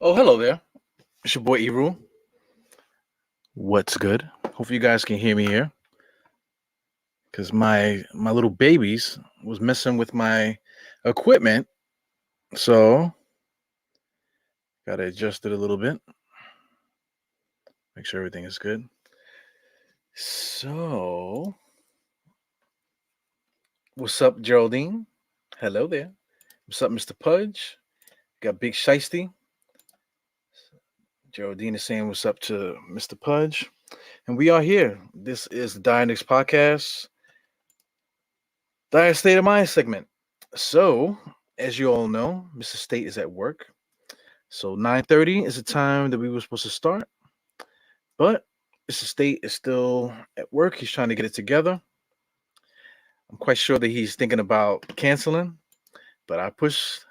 Oh, hello there. It's your boy Eru. What's good? Hopefully you guys can hear me here. Cause my little babies was messing with my equipment. So gotta adjust it a little bit. Make sure everything is good. So what's up, Geraldine? Hello there. What's up, Mr. Pudge? Got Big Shiesty. Geraldine is saying what's up to Mr. Pudge. And we are here. This is the Diehard podcast. Dire State of Mind segment. So, as you all know, Mr. State is at work. So 9:30 is the time that we were supposed to start. But Mr. State is still at work. He's trying to get it together. I'm quite sure that he's thinking about canceling, but I pushed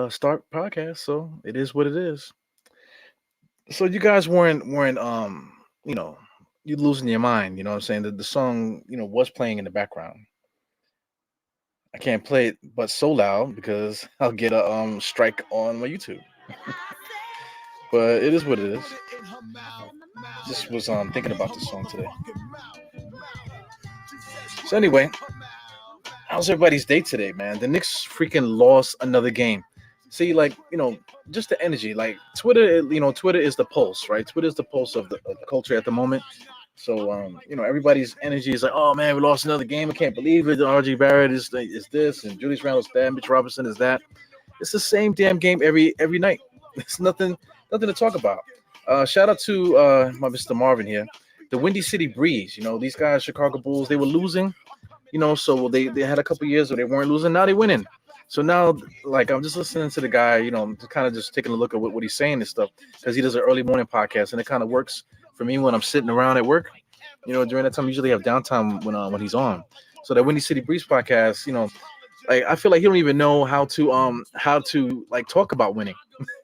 start podcast, so it is what it is. So you guys weren't you know, you losing your mind, you know what I'm saying? The song, was playing in the background. I can't play it but so loud because I'll get a strike on my YouTube. But it is what it is. Just was thinking about this song today. So anyway, how's everybody's day today, man? The Knicks freaking lost another game. See, like, just the energy. Like Twitter, Twitter is the pulse, right? Twitter is the pulse of the culture at the moment. So, everybody's energy is like, oh man, we lost another game. I can't believe it. RG Barrett is this, and Julius Randle's that. Mitch Robinson is that. It's the same damn game every night. It's nothing to talk about. Shout out to my Mr. Marvin here. The Windy City Breeze. These guys, Chicago Bulls, they were losing. So they had a couple years where they weren't losing. Now they winning. So now, like, I'm just listening to the guy, kind of just taking a look at what he's saying and stuff, because he does an early morning podcast, and it kind of works for me when I'm sitting around at work. During that time, I usually have downtime when he's on. So that Windy City Breeze podcast, like I feel like he don't even know how to like talk about winning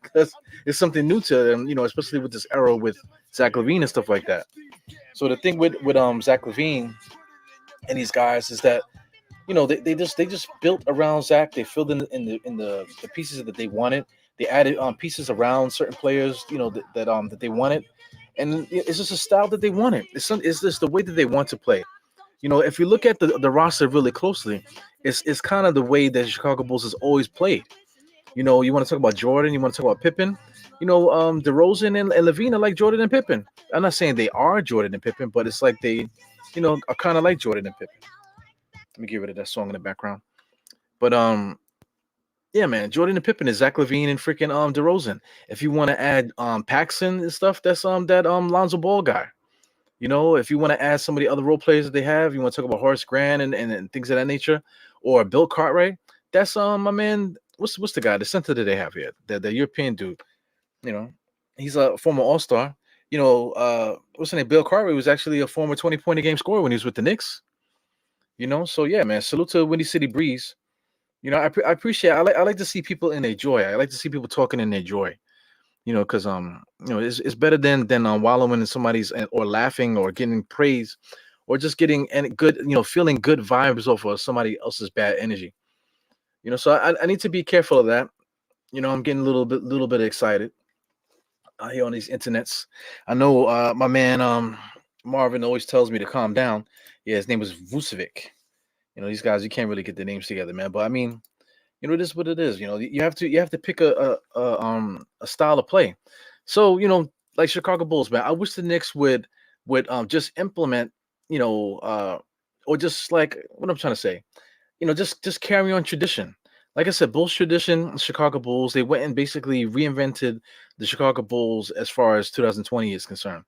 because it's something new to them, especially with this era with Zach LaVine and stuff like that. So the thing with Zach LaVine and these guys is that they just built around Zach. They filled in the pieces that they wanted. They added pieces around certain players, that they wanted, and it's just a style that they wanted. It's just the way that they want to play. If you look at the roster really closely, it's kind of the way that Chicago Bulls has always played. You want to talk about Jordan, you want to talk about Pippen. DeRozan and LaVine are like Jordan and Pippen. I'm not saying they are Jordan and Pippen, but it's like they, are kind of like Jordan and Pippen. Let me get rid of that song in the background. But yeah, man, Jordan and Pippen is Zach LaVine and freaking DeRozan. If you want to add Paxson and stuff, that's that Lonzo Ball guy. If you want to add some of the other role players that they have, you want to talk about Horace Grant and things of that nature, or Bill Cartwright, that's my man. What's the guy, the center that they have here, the European dude. He's a former All-Star. What's his name? Bill Cartwright was actually a former 20-point a game scorer when he was with the Knicks. So yeah, man. Salute to Windy City Breeze. I appreciate. I like to see people in their joy. I like to see people talking in their joy. Because it's better than wallowing in somebody's or laughing or getting praise, or just getting any good, feeling good vibes off of somebody else's bad energy. So I need to be careful of that. I'm getting a little bit excited here on these internets. I know my man Marvin always tells me to calm down. Yeah, his name was Vucevic. These guys, you can't really get the names together, man. But I mean, it is what it is. You have to pick a style of play. So like Chicago Bulls, man. I wish the Knicks would just implement, or just like what I'm trying to say, just carry on tradition. Like I said, Bulls tradition, Chicago Bulls. They went and basically reinvented the Chicago Bulls as far as 2020 is concerned.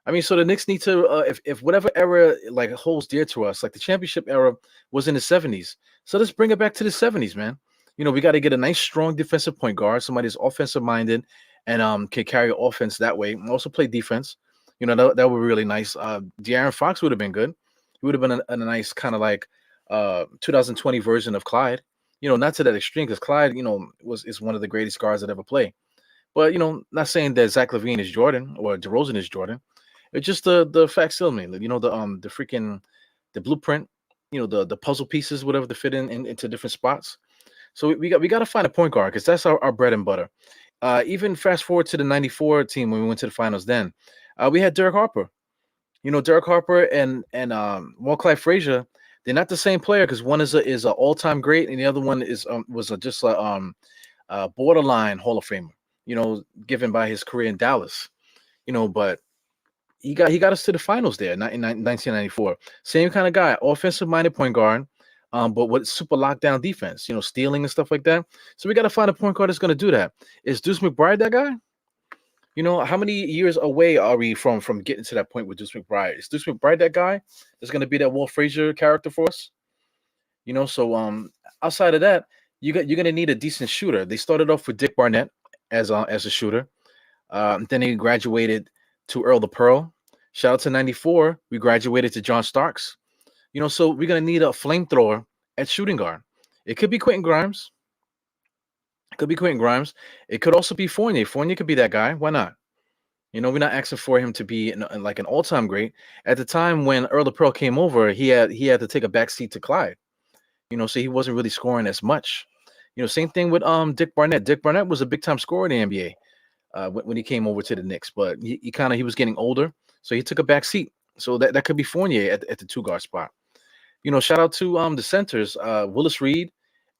I mean, so the Knicks need to, if whatever era like holds dear to us, like the championship era was in the 70s. So let's bring it back to the 70s, man. We got to get a nice, strong defensive point guard, somebody that's offensive minded and can carry offense that way, and also play defense. That would be really nice. De'Aaron Fox would have been good. He would have been a nice kind of like 2020 version of Clyde. Not to that extreme, because Clyde, is one of the greatest guards that ever played. But not saying that Zach LaVine is Jordan or DeRozan is Jordan. It's just the facsimile, the freaking the blueprint, the puzzle pieces, whatever to fit into different spots. So we got to find a point guard because that's our bread and butter. Even fast forward to the '94 team when we went to the finals. Then we had Derek Harper. Derek Harper and Walt Clyde Frazier. They're not the same player because one is a all time great and the other one was just a borderline Hall of Famer. Given by his career in Dallas. But he got us to the finals there in 1994. Same kind of guy, offensive minded point guard, but with super lockdown defense, stealing and stuff like that. So we got to find a point guard that's going to do that. Is Deuce McBride that guy? How many years away are we from getting to that point with Deuce McBride? Is Deuce McBride that guy that's going to be that Walt Frazier character for us? So outside of that, you're going to need a decent shooter. They started off with Dick Barnett as a shooter. Then he graduated to Earl the Pearl. Shout out to '94. We graduated to John Starks. So we're gonna need a flamethrower at shooting guard. It could be Quentin Grimes. It could be Quentin Grimes. It could also be Fournier. Fournier could be that guy. Why not? We're not asking for him to be like an all-time great. At the time when Earl the Pearl came over, he had to take a back seat to Clyde. So he wasn't really scoring as much. Same thing with Dick Barnett. Dick Barnett was a big-time scorer in the NBA. When he came over to the Knicks, but he was getting older, so he took a back seat. So that could be Fournier at the two guard spot. Shout out to the centers, Willis Reed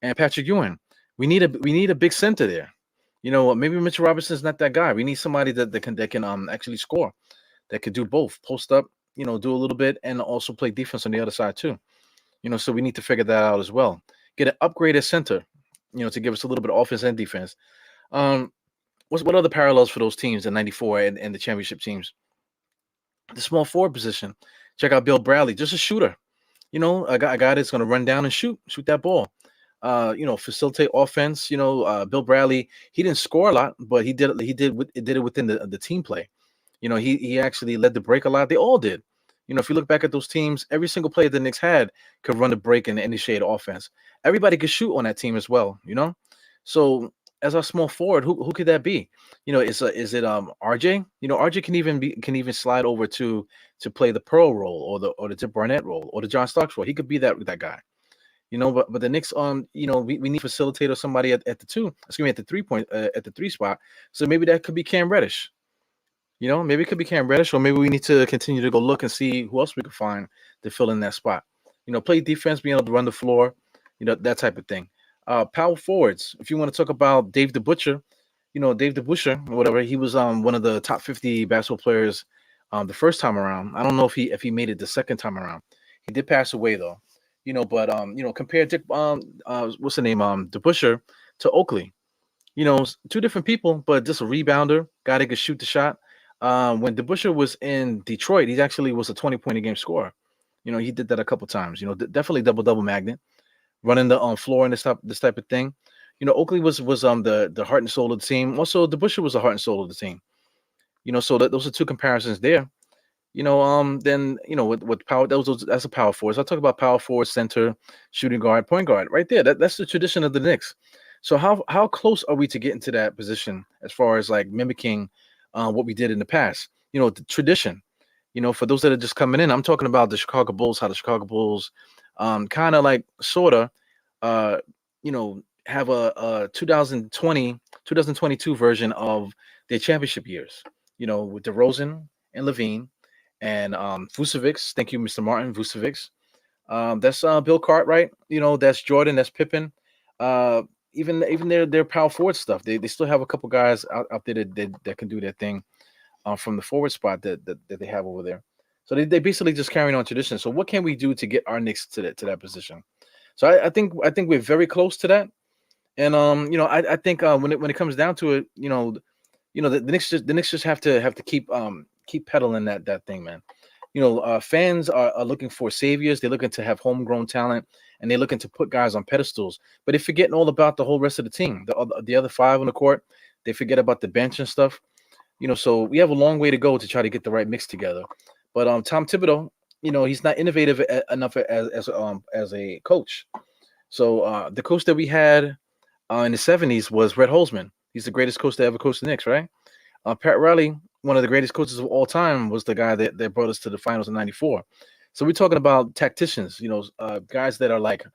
and Patrick Ewing. We need a big center there. Maybe Mitchell Robinson's not that guy. We need somebody that can actually score, that could do both, post up, do a little bit, and also play defense on the other side too. So we need to figure that out as well. Get an upgraded center, to give us a little bit of offense and defense. What other parallels for those teams in '94 and the championship teams? The small forward position. Check out Bill Bradley, just a shooter. A guy that's going to run down and shoot that ball. Facilitate offense. Bill Bradley. He didn't score a lot, but he did it within the team play. He actually led the break a lot. They all did. If you look back at those teams, every single player the Knicks had could run the break and initiate offense. Everybody could shoot on that team as well. So as our small forward, who could that be? Is it RJ? RJ can even slide over to play the Pearl role or the Tip Barnett role or the John Starks role. He could be that guy. But the Knicks we need facilitator somebody at the two. Excuse me, at the 3 point at the 3 spot. So maybe that could be Cam Reddish. Maybe it could be Cam Reddish, or maybe we need to continue to go look and see who else we can find to fill in that spot. Play defense, being able to run the floor, that type of thing. Power forwards. If you want to talk about Dave the Butcher, Dave the Butcher or whatever, he was one of the top 50 basketball players the first time around. I don't know if he made it the second time around. He did pass away though. But compare Dick what's the name the Butcher to Oakley. Two different people, but just a rebounder, guy that could shoot the shot. When DeBusschere was in Detroit, he actually was a 20-point a game scorer. He did that a couple times. Definitely double magnet, running the floor and this type of thing. Oakley was the heart and soul of the team. Also, DeBusschere was the heart and soul of the team. So those are two comparisons there. Then with power, that's a power forward. So I talk about power forward, center, shooting guard, point guard, right there. That's the tradition of the Knicks. So how close are we to getting to that position as far as like mimicking what we did in the past? The tradition. For those that are just coming in, I'm talking about the Chicago Bulls, how the Chicago Bulls kind of like sort of have a 2022 version of their championship years, with DeRozan and LaVine and Vucevic. Thank you, Mr. Martin Vucevic. That's Bill Cartwright. That's Jordan. That's Pippen. Even their power forward stuff. They still have a couple guys out there that can do their thing from the forward spot that they have over there. So they basically just carrying on tradition. So what can we do to get our Knicks to that position? So I think we're very close to that. And I think when it comes down to it, the Knicks just have to keep peddling that thing, man. Fans are looking for saviors. They're looking to have homegrown talent, and they're looking to put guys on pedestals. But they're forgetting all about the whole rest of the team, the other five on the court. They forget about the bench and stuff. So we have a long way to go to try to get the right mix together. But Tom Thibodeau, he's not innovative enough as a coach. So the coach that we had in the '70s was Red Holzman. He's the greatest coach to ever coach the Knicks, right? Pat Riley, one of the greatest coaches of all time, was the guy that brought us to the finals in '94. So we're talking about tacticians, guys that are like,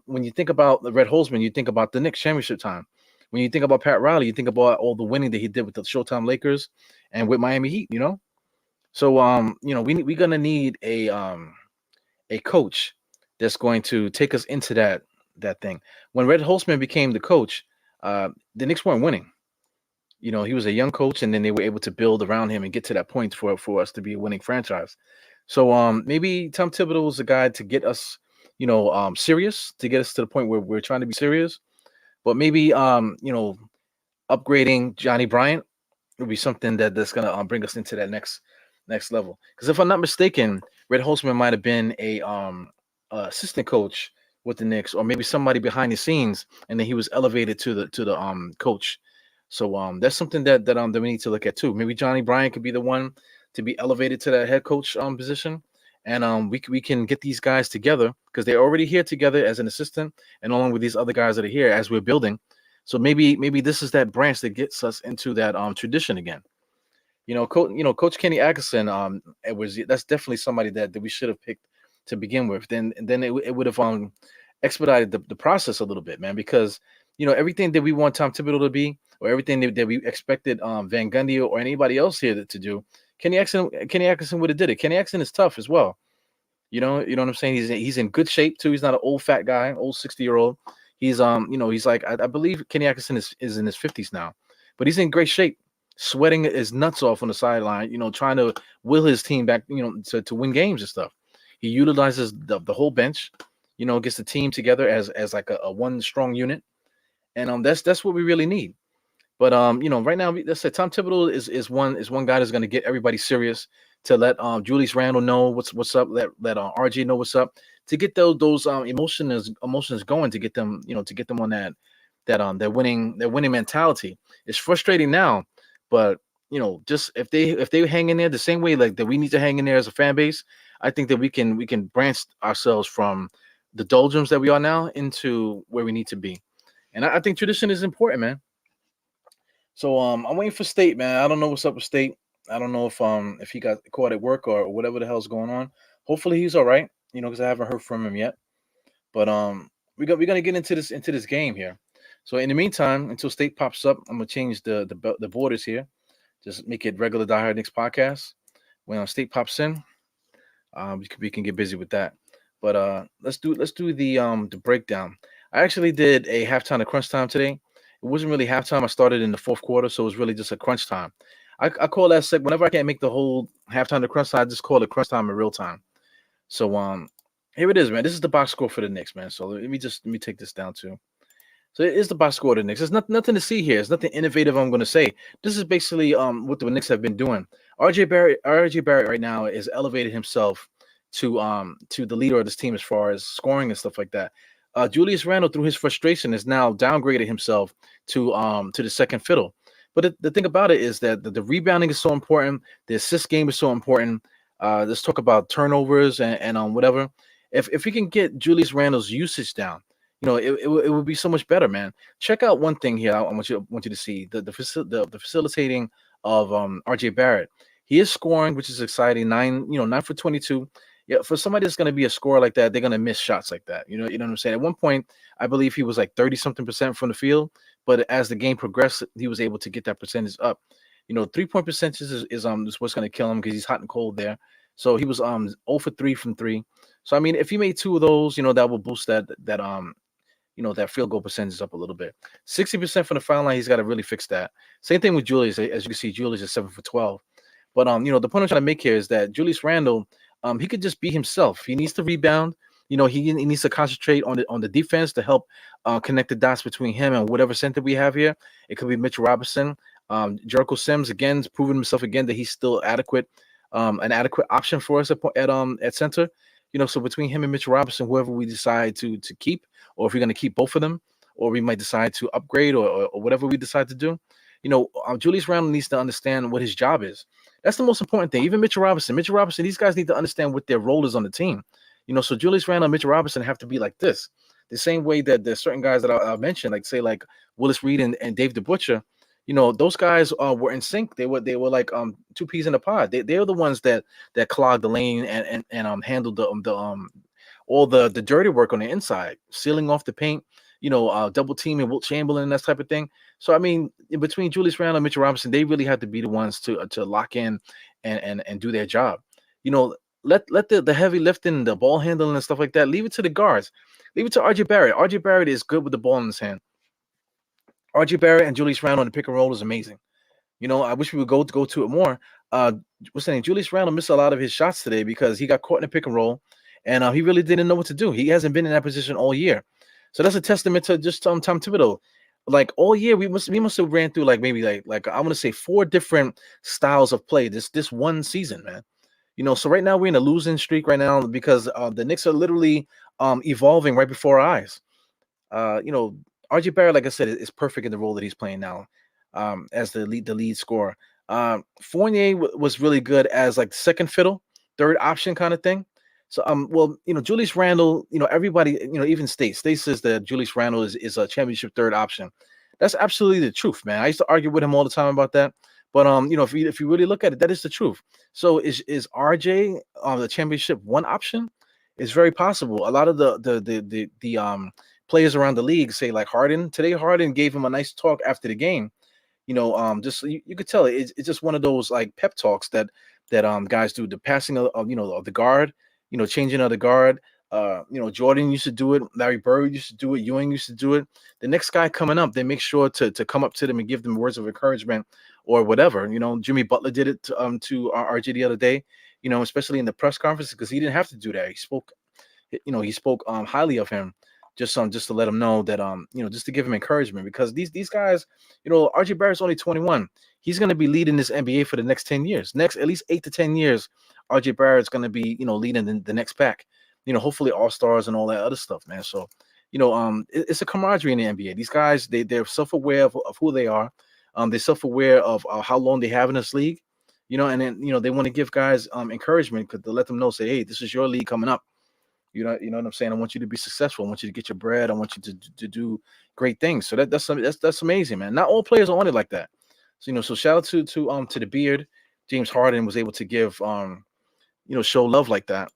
when you think about the Red Holzman, you think about the Knicks championship time. When you think about Pat Riley, you think about all the winning that he did with the Showtime Lakers and with Miami Heat. So we're gonna need a coach that's going to take us into that thing. When Red Holzman became the coach, the Knicks weren't winning. He was a young coach, and then they were able to build around him and get to that point for us to be a winning franchise. So maybe Tom Thibodeau is a guy to get us, serious, to get us to the point where we're trying to be serious. But maybe upgrading Johnny Bryant would be something that's gonna bring us into that next level. Because if I'm not mistaken, Red Holzman might have been a assistant coach with the Knicks, or maybe somebody behind the scenes, and then he was elevated to the coach. So that's something that we need to look at too. Maybe Johnny Bryant could be the one to be elevated to that head coach position, and we can get these guys together because they're already here together as an assistant, and along with these other guys that are here as we're building. So maybe this is that branch that gets us into that tradition again. Coach Kenny Atkinson, that's definitely somebody that we should have picked to begin with. Then it would have expedited the process a little bit, man, because everything that we want Tom Thibodeau to be, or everything that we expected Van Gundy or anybody else here to do, Kenny Atkinson would have did it. Kenny Atkinson is tough as well. You know what I'm saying? He's in good shape too. He's not an old fat guy, old 60-year-old. He's like I believe Kenny Atkinson is in his 50s now, but he's in great shape, sweating his nuts off on the sideline, trying to will his team back, to win games and stuff. He utilizes the whole bench, gets the team together as like a one strong unit, and that's what we really need. But right now, let's say Tom Thibodeau is one guy that's going to get everybody serious, to let Julius Randle know what's up, let RJ know what's up, to get those emotions going, to get them on that winning mentality. It's frustrating now, but just if they hang in there the same way like that we need to hang in there as a fan base, I think that we can branch ourselves from the doldrums that we are now into where we need to be. And I think tradition is important, man. So I'm waiting for State, man. I don't know what's up with State. I don't know if he got caught at work or whatever the hell's going on. Hopefully he's all right, because I haven't heard from him yet. But we're gonna get into this game here. So in the meantime, until State pops up, I'm gonna change the borders here. Just make it regular Diehard Knicks podcast. When State pops in, we can get busy with that. But let's do the breakdown. I actually did a halftime to crunch time today. It wasn't really halftime. I started in the fourth quarter, so it was really just a crunch time. I call that whenever I can't make the whole halftime to crunch time, I just call it crunch time in real time. So here it is, man. This is the box score for the Knicks, man. So let me take this down too. So it is the box score of the Knicks. There's nothing to see here. There's nothing innovative I'm going to say. This is basically what the Knicks have been doing. RJ Barrett right now has elevated himself to the leader of this team as far as scoring and stuff like that. Julius Randle, through his frustration, has now downgraded himself to the second fiddle. But the thing about it is that the rebounding is so important. The assist game is so important. Let's talk about turnovers and whatever. If we can get Julius Randle's usage down, it would be so much better, man. Check out one thing here. I want you to see the facilitating of RJ Barrett. He is scoring, which is exciting. 9 for 22. Yeah, for somebody that's going to be a scorer like that, they're going to miss shots like that. You know what I'm saying? At one point, I believe he was like 30-something% from the field, but as the game progressed, he was able to get that percentage up. 3-point percentage is what's going to kill him because he's hot and cold there. So he was 0 for 3 from 3. So I mean, if he made 2 of those, that will boost that field goal percentage up a little bit. 60% from the foul line, he's got to really fix that. Same thing with Julius. As you can see, Julius is 7 for 12. But the point I'm trying to make here is that Julius Randle, he could just be himself. He needs to rebound. He needs to concentrate on the defense to help connect the dots between him and whatever center we have here. It could be Mitchell Robinson. Jericho Sims again has proven himself again that he's still adequate, an adequate option for us at center. So between him and Mitchell Robinson, whoever we decide to keep, or if we're going to keep both of them, or we might decide to upgrade or whatever we decide to do, Julius Randle needs to understand what his job is. That's the most important thing. Even Mitchell Robinson, these guys need to understand what their role is on the team. So Julius Randle and Mitchell Robinson have to be like this. The same way that there's certain guys that I mentioned, like say like Willis Reed and Dave the Butcher, those guys were in sync. They were like two peas in a pod. They're the ones that clogged the lane and handled the all the dirty work on the inside, sealing off the paint, double teaming Wilt Chamberlain and that type of thing. So I mean, in between Julius Randle and Mitchell Robinson, they really had to be the ones to lock in and do their job. You know, let the heavy lifting, the ball handling and stuff like that, leave it to the guards. Leave it to RJ Barrett. RJ Barrett is good with the ball in his hand. RJ Barrett and Julius Randle on the pick and roll is amazing. I wish we would go to it more. Uh, what's the name? Julius Randle missed a lot of his shots today because he got caught in a pick and roll, and he really didn't know what to do. He hasn't been in that position all year, so that's a testament to just Tom Thibodeau. Like all year, we must have ran through like maybe like I'm gonna say 4 different styles of play this one season, man. So right now we're in a losing streak right now because the Knicks are literally evolving right before our eyes. Uh, you know, RJ Barrett, like I said, is perfect in the role that he's playing now, as the lead scorer. Fournier was really good as like second fiddle, third option kind of thing. So well, Julius Randle, everybody, even State says that Julius Randle is a championship third option. That's absolutely the truth, man. I used to argue with him all the time about that. But if you really look at it, that is the truth. So is RJ the championship one option? It's very possible. A lot of the players around the league say like Harden. Today Harden gave him a nice talk after the game. Just you could tell it's just one of those like pep talks that guys do. The passing of the guard, changing of the guard. Jordan used to do it. Larry Bird used to do it. Ewing used to do it. The next guy coming up, they make sure to come up to them and give them words of encouragement or whatever. Jimmy Butler did it to RJ the other day. Especially in the press conference because he didn't have to do that. He spoke highly of him just to let him know that just to give him encouragement because these guys, RJ Barrett's only 21. He's going to be leading this NBA for the next 10 years. Next at least 8 to 10 years, RJ Barrett's going to be leading the next pack. Hopefully all-stars and all that other stuff, man. So, it's a camaraderie in the NBA. These guys, they're self-aware of who they are. They're self-aware of how long they have in this league, and then, they want to give guys encouragement to let them know, say, hey, this is your league coming up. You know what I'm saying? I want you to be successful. I want you to get your bread. I want you to do great things. So that's amazing, man. Not all players are on it like that. So, so shout out to the beard. James Harden was able to give show love like that.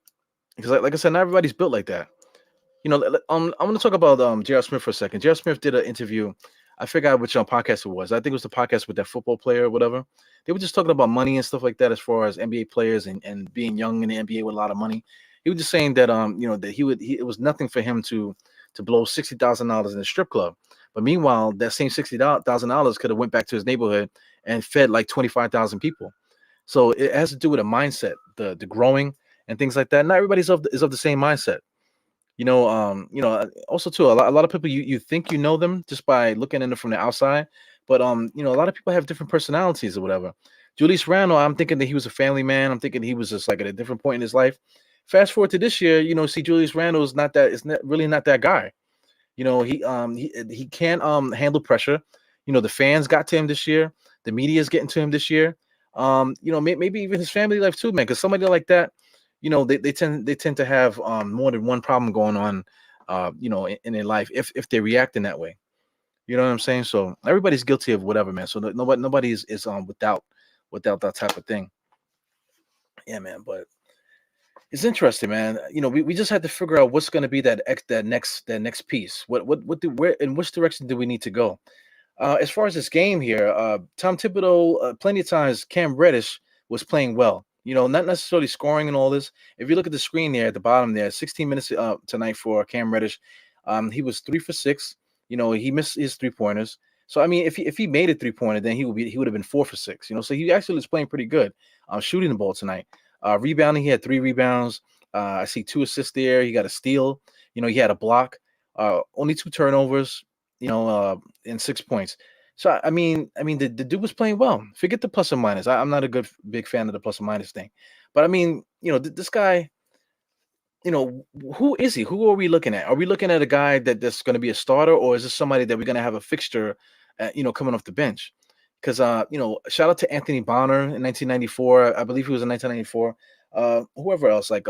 Because like I said, not everybody's built like that. I'm going to talk about J.R. Smith for a second. J.R. Smith did an interview. I forgot which podcast it was. I think it was the podcast with that football player or whatever. They were just talking about money and stuff like that as far as NBA players and being young in the NBA with a lot of money. He was just saying that that it was nothing for him to blow $60,000 in a strip club. But meanwhile, that same $60,000 could have went back to his neighborhood and fed like 25,000 people. So it has to do with a mindset, the growing and things like that. Not everybody's is of the same mindset. Also too, a lot of people you think you know them just by looking at them from the outside, but a lot of people have different personalities or whatever. Julius Randle, I'm thinking that he was a family man. I'm thinking he was just like at a different point in his life. Fast forward to this year, see Julius Randle is really not that guy. He can't handle pressure. The fans got to him this year. The media is getting to him this year. Maybe even his family life too, man. Because somebody like that, they tend to have more than one problem going on, in their life if they react in that way. You know what I'm saying? So everybody's guilty of whatever, man. So nobody is without that type of thing. Yeah, man. But it's interesting, man. We just had to figure out what's going to be that next piece. Where in which direction do we need to go? As far as this game here, Tom Thibodeau, plenty of times Cam Reddish was playing well. Not necessarily scoring and all this. If you look at the screen there at the bottom there, 16 minutes tonight for Cam Reddish. He was 3 for 6. He missed his 3-pointers. So I mean, if he made a 3-pointer, then he would have been 4 for 6. So he actually was playing pretty good, shooting the ball tonight. Rebounding, he had 3 rebounds. I see 2 assists there. He got a steal. He had a block. Only 2 turnovers. And 6 points. So I mean, the dude was playing well. Forget the plus or minus. I'm not a big fan of the plus or minus thing. But I mean, this guy. Who is he? Who are we looking at? Are we looking at a guy that's going to be a starter, or is this somebody that we're going to have a fixture, coming off the bench? Because shout out to Anthony Bonner in 1994. I believe he was in 1994. Whoever else, like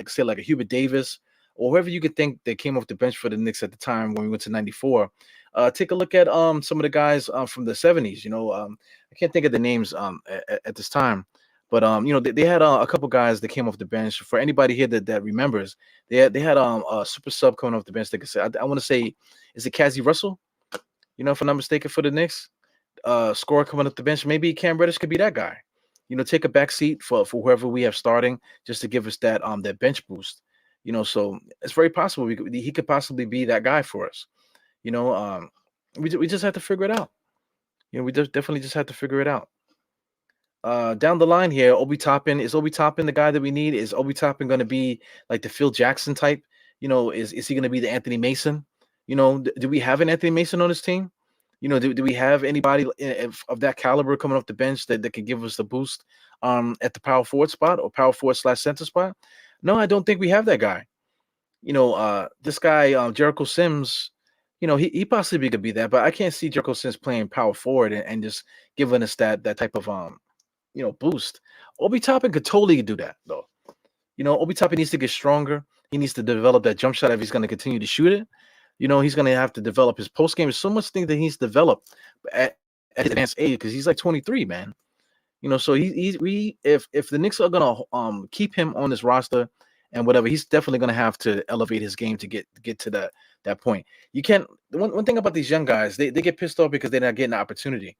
say like a Hubert Davis, or whoever you could think that came off the bench for the Knicks at the time when we went to '94. Take a look at some of the guys from the '70s. I can't think of the names at this time, but they had a couple guys that came off the bench. For anybody here that remembers, they had a super sub coming off the bench. They could say I want to say, is it Cassie Russell? If I'm not mistaken, for the Knicks, scorer coming off the bench. Maybe Cam Reddish could be that guy. Take a back seat for whoever we have starting, just to give us that bench boost. So it's very possible he could possibly be that guy for us. We just have to figure it out. We definitely just have to figure it out. Down the line here, Obi Toppin, is Obi Toppin the guy that we need? Is Obi Toppin going to be like the Phil Jackson type? Is he going to be the Anthony Mason? Do we have an Anthony Mason on this team? Do we have anybody of that caliber coming off the bench that can give us the boost at the power forward spot or power forward / center spot? No, I don't think we have that guy. This guy, Jericho Sims, he possibly could be that, but I can't see Jericho Sims playing power forward and just giving us that type of boost. Obi Toppin could totally do that though. Obi Toppin needs to get stronger. He needs to develop that jump shot if he's going to continue to shoot it. He's going to have to develop his post game. There's so much things that he's developed at his advanced age because he's like 23, man. So if the Knicks are going to keep him on this roster and whatever, he's definitely going to have to elevate his game to get to that point. You can't. One thing about these young guys, they get pissed off because they're not getting an opportunity.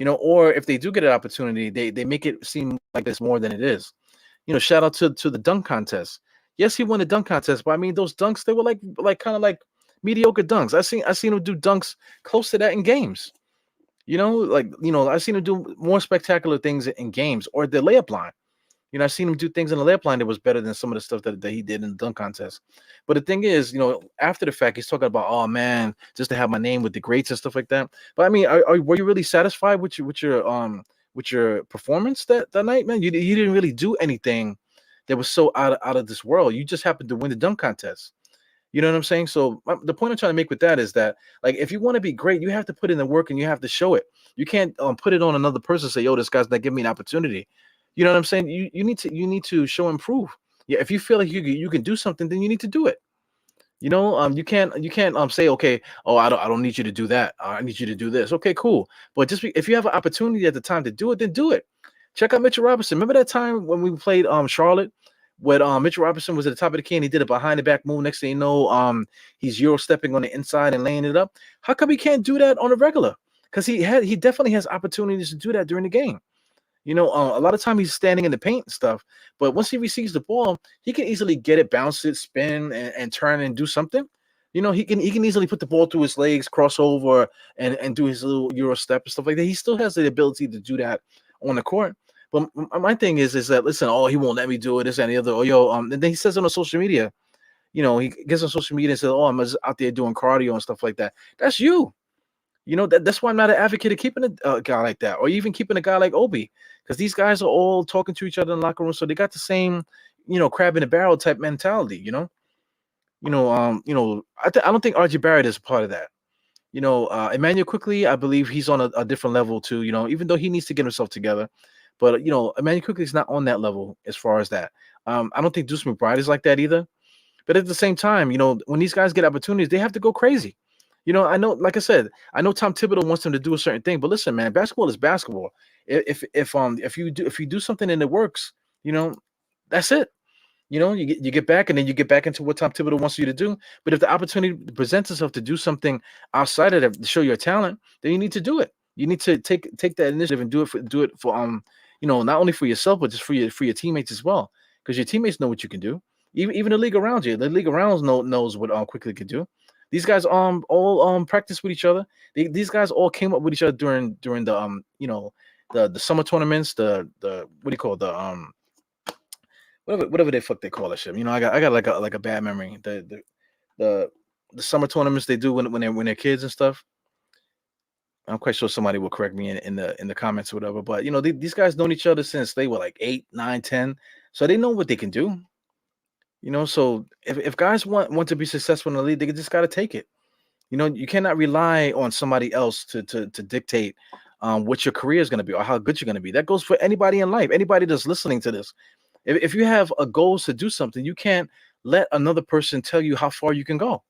Or if they do get an opportunity, they make it seem like it's more than it is. Shout out to the dunk contest. Yes, he won the dunk contest, but I mean those dunks, they were like kind of like mediocre dunks. I seen him do dunks close to that in games. I've seen him do more spectacular things in games or the layup line. I've seen him do things in the layup line that was better than some of the stuff that he did in the dunk contest. But the thing is, after the fact, he's talking about, oh man, just to have my name with the greats and stuff like that. But I mean, were you really satisfied with your performance that night, man? You didn't really do anything that was so out of this world. You just happened to win the dunk contest. You know what I'm saying? So the point I'm trying to make with that is that, like, if you want to be great, you have to put in the work and you have to show it. You can't put it on another person and say, yo, this guy's not giving me an opportunity. You know what I'm saying? You need to show and prove. Yeah, if you feel like you can do something, then you need to do it. You can't say, okay, oh, I don't need you to do that. I need you to do this. Okay, cool. But if you have an opportunity at the time to do it, then do it. Check out Mitchell Robinson. Remember that time when we played Charlotte, when Mitchell Robinson was at the top of the key and he did a behind the back move. Next thing you know, he's Euro stepping on the inside and laying it up. How come he can't do that on a regular? Because he definitely has opportunities to do that during the game. A lot of time he's standing in the paint and stuff, but once he receives the ball, he can easily get it, bounce it, spin, and turn and do something. He can easily put the ball through his legs, cross over, and do his little Euro step and stuff like that. He still has the ability to do that on the court. But my thing is that, listen, oh, he won't let me do it, this and the other. Oh, and then he says on social media, he gets on social media and says, oh, I'm just out there doing cardio and stuff like that. That's you. That's why I'm not an advocate of keeping a guy like that, or even keeping a guy like Obi, because these guys are all talking to each other in the locker room, so they got the same, crab in the barrel type mentality. I don't think RJ Barrett is a part of that. Emmanuel Quickly, I believe he's on a different level too. Even though he needs to get himself together, but Emmanuel Quickly is not on that level as far as that. I don't think Deuce McBride is like that either. But at the same time, when these guys get opportunities, they have to go crazy. I know, like I said, I know Tom Thibodeau wants them to do a certain thing, but listen, man, basketball is basketball. If you do something and it works, that's it. You get back and then you get back into what Tom Thibodeau wants you to do. But if the opportunity presents itself to do something outside of that to show your talent, then you need to do it. You need to take that initiative and do it for not only for yourself but just for your teammates as well, because your teammates know what you can do. Even the league around you, knows what Quickly could do. These guys all practice with each other. These guys all came up with each other during the the summer tournaments, the what do you call it, the whatever they call that shit. I got like a bad memory. The summer tournaments they do when they're kids and stuff. I'm quite sure somebody will correct me in the comments or whatever. But these guys known each other since they were like 8, 9, 10, so they know what they can do. So if guys want to be successful in the league, they just got to take it. You cannot rely on somebody else to dictate what your career is going to be or how good you're going to be. That goes for anybody in life, anybody that's listening to this. If you have a goal to do something, you can't let another person tell you how far you can go.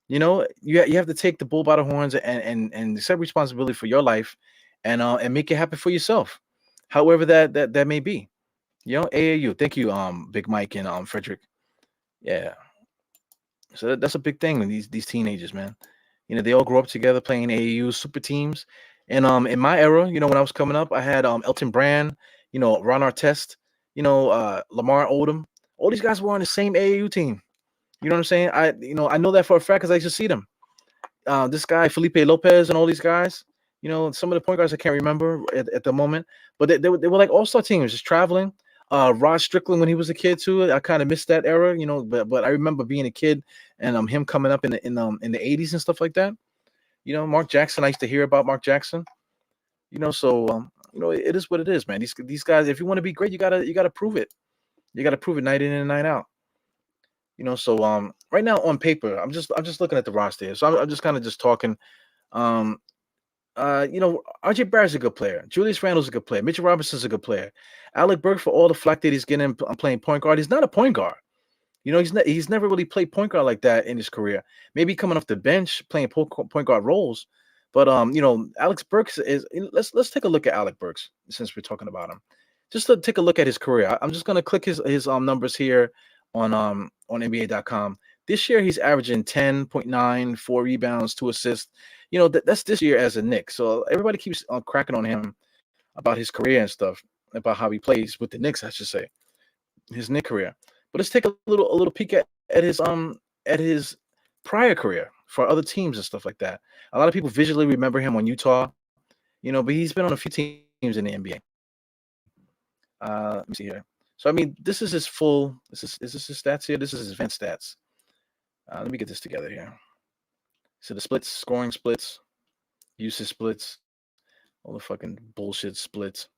You have to take the bull by the horns and accept responsibility for your life, and make it happen for yourself, however that may be. AAU. Thank you, Big Mike and Frederick. Yeah. So that's a big thing with these teenagers, man. They all grow up together playing AAU super teams. And in my era, when I was coming up, I had Elton Brand, Ron Artest, Lamar Odom. All these guys were on the same AAU team. You know what I'm saying? I know that for a fact because I used to see them. This guy Felipe Lopez and all these guys. Some of the point guards I can't remember at the moment, but they were like all-star teams just traveling. Rod Strickland when he was a kid too. I kind of missed that era, but I remember being a kid and him coming up in the 80s and stuff like that. Mark Jackson. I used to hear about Mark Jackson. So it is what it is, man. These guys, if you want to be great, you gotta prove it. You gotta prove it night in and night out. So right now on paper, I'm just looking at the roster here. So I'm just kind of just talking. Um, RJ Barrett's a good player. Julius Randle's a good player. Mitchell Robinson's a good player. Alec Burks, for all the flack that he's getting playing point guard, he's not a point guard. He's never really played point guard like that in his career. Maybe coming off the bench playing point guard roles, but Alex Burks is. Let's take a look at Alec Burks since we're talking about him. Just to take a look at his career. I'm just gonna click his numbers here on NBA.com. This year he's averaging 10.9, 4 rebounds, 2 assists. That's this year as a Knick. So everybody keeps cracking on him about his career and stuff, about how he plays with the Knicks, I should say, his Knick career. But let's take a little peek at his prior career for other teams and stuff like that. A lot of people visually remember him on Utah, but he's been on a few teams in the NBA. Let me see here. So I mean, this is his full. Is this his stats here? This is his advanced stats. Let me get this together here. So the splits, scoring splits, usage splits, all the fucking bullshit splits.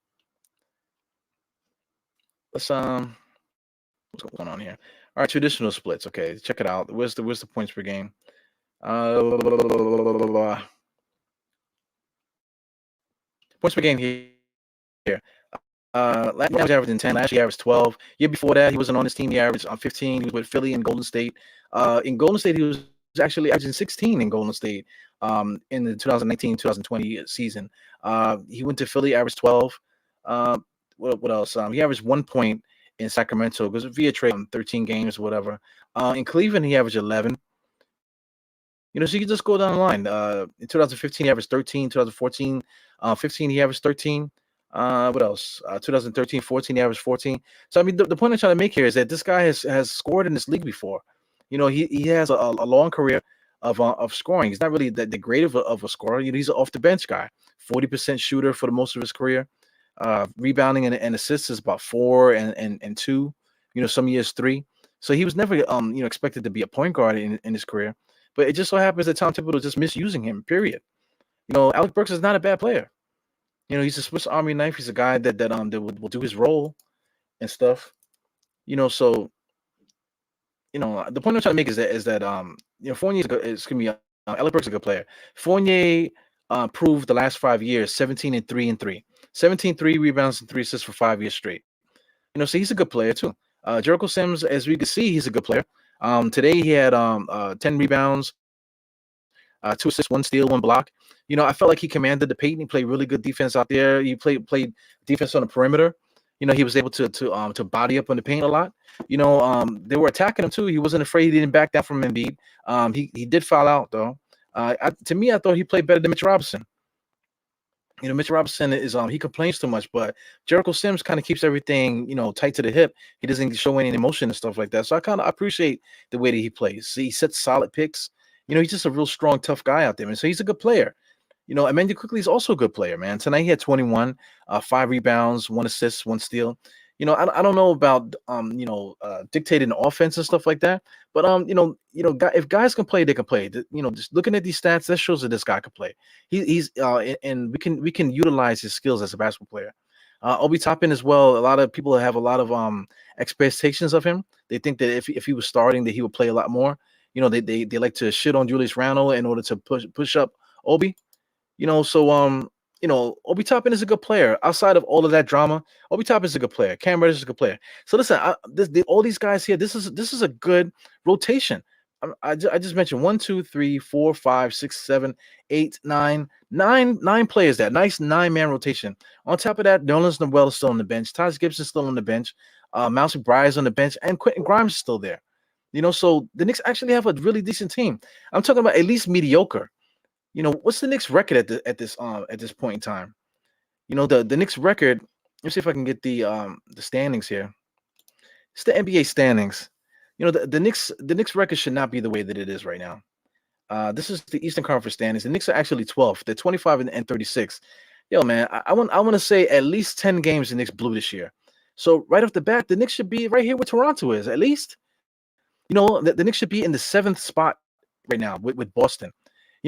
Let's what's going on here? All right, traditional splits. Okay, check it out. Where's the points per game? Points per game here. Last year he was averaging 10. Last year he averaged 12. Year before that, he wasn't on this team. He averaged 15. He was with Philly and Golden State. In Golden State, he was actually averaging 16 in Golden State in the 2019-2020 season. He went to Philly, averaged 12. What else? He averaged 1 point in Sacramento because via trade 13 games or whatever. In Cleveland, he averaged 11. So you can just go down the line. In 2015, he averaged 13. 2014, 15, he averaged 13. What else? 2013, 14, he averaged 14. So I mean, the point I'm trying to make here is that this guy has scored in this league before. He has a long career of scoring. He's not really the great of a scorer. He's an off the bench guy, 40% shooter for the most of his career. Rebounding and assists is about 4 and 2. Some years 3. So he was never expected to be a point guard in his career. But it just so happens that Tom Thibodeau just misusing him. Period. Alec Burks is not a bad player. He's a Swiss Army knife. He's a guy that will do his role and stuff. So the point I'm trying to make is that Fournier is gonna be Alec Burks is a good player. Fournier proved the last 5 years 17-3-3, 17 3 rebounds and 3 assists for 5 years straight. So he's a good player too. Jericho Sims, as we can see, he's a good player. Today he had 10 rebounds, 2 assists, 1 steal, 1 block. I felt like he commanded the paint. He played really good defense out there. He played defense on the perimeter. He was able to body up on the paint a lot. They were attacking him too. He wasn't afraid. He didn't back down from Embiid. He did foul out though. To me, I thought he played better than Mitch Robinson. Mitch Robinson is he complains too much, but Jericho Sims kind of keeps everything tight to the hip. He doesn't show any emotion and stuff like that. So I kind of appreciate the way that he plays. He sets solid picks. He's just a real strong, tough guy out there, and so he's a good player. Emmanuel Quickly is also a good player, man. Tonight he had 21, 5 rebounds, 1 assist, 1 steal. I don't know about dictating the offense and stuff like that, but if guys can play, they can play. Just looking at these stats, that shows that this guy can play. He's and we can utilize his skills as a basketball player. Obi Toppin as well. A lot of people have a lot of expectations of him. They think that if he was starting, that he would play a lot more. They like to shit on Julius Randle in order to push up Obi. So Obi Toppin is a good player. Outside of all of that drama, Obi Toppin is a good player. Cam Reddish is a good player. So listen, all these guys here, this is a good rotation. I just mentioned 1, 2, 3, 4, 5, 6, 7, 8, 9 players. That nice 9-man rotation. On top of that, Nerlens Noel is still on the bench. Taj Gibson's still on the bench. Mouse McBride's on the bench, and Quentin Grimes is still there. So the Knicks actually have a really decent team. I'm talking about at least mediocre. What's the Knicks record at this point in time? The Knicks record. Let's see if I can get the standings here. It's the NBA standings. The Knicks record should not be the way that it is right now. This is the Eastern Conference standings. The Knicks are actually 12th. They're 25 and 36. Yo, man, I want to say at least 10 games the Knicks blew this year. So right off the bat, the Knicks should be right here where Toronto is, at least. The Knicks should be in the 7th spot right now with Boston.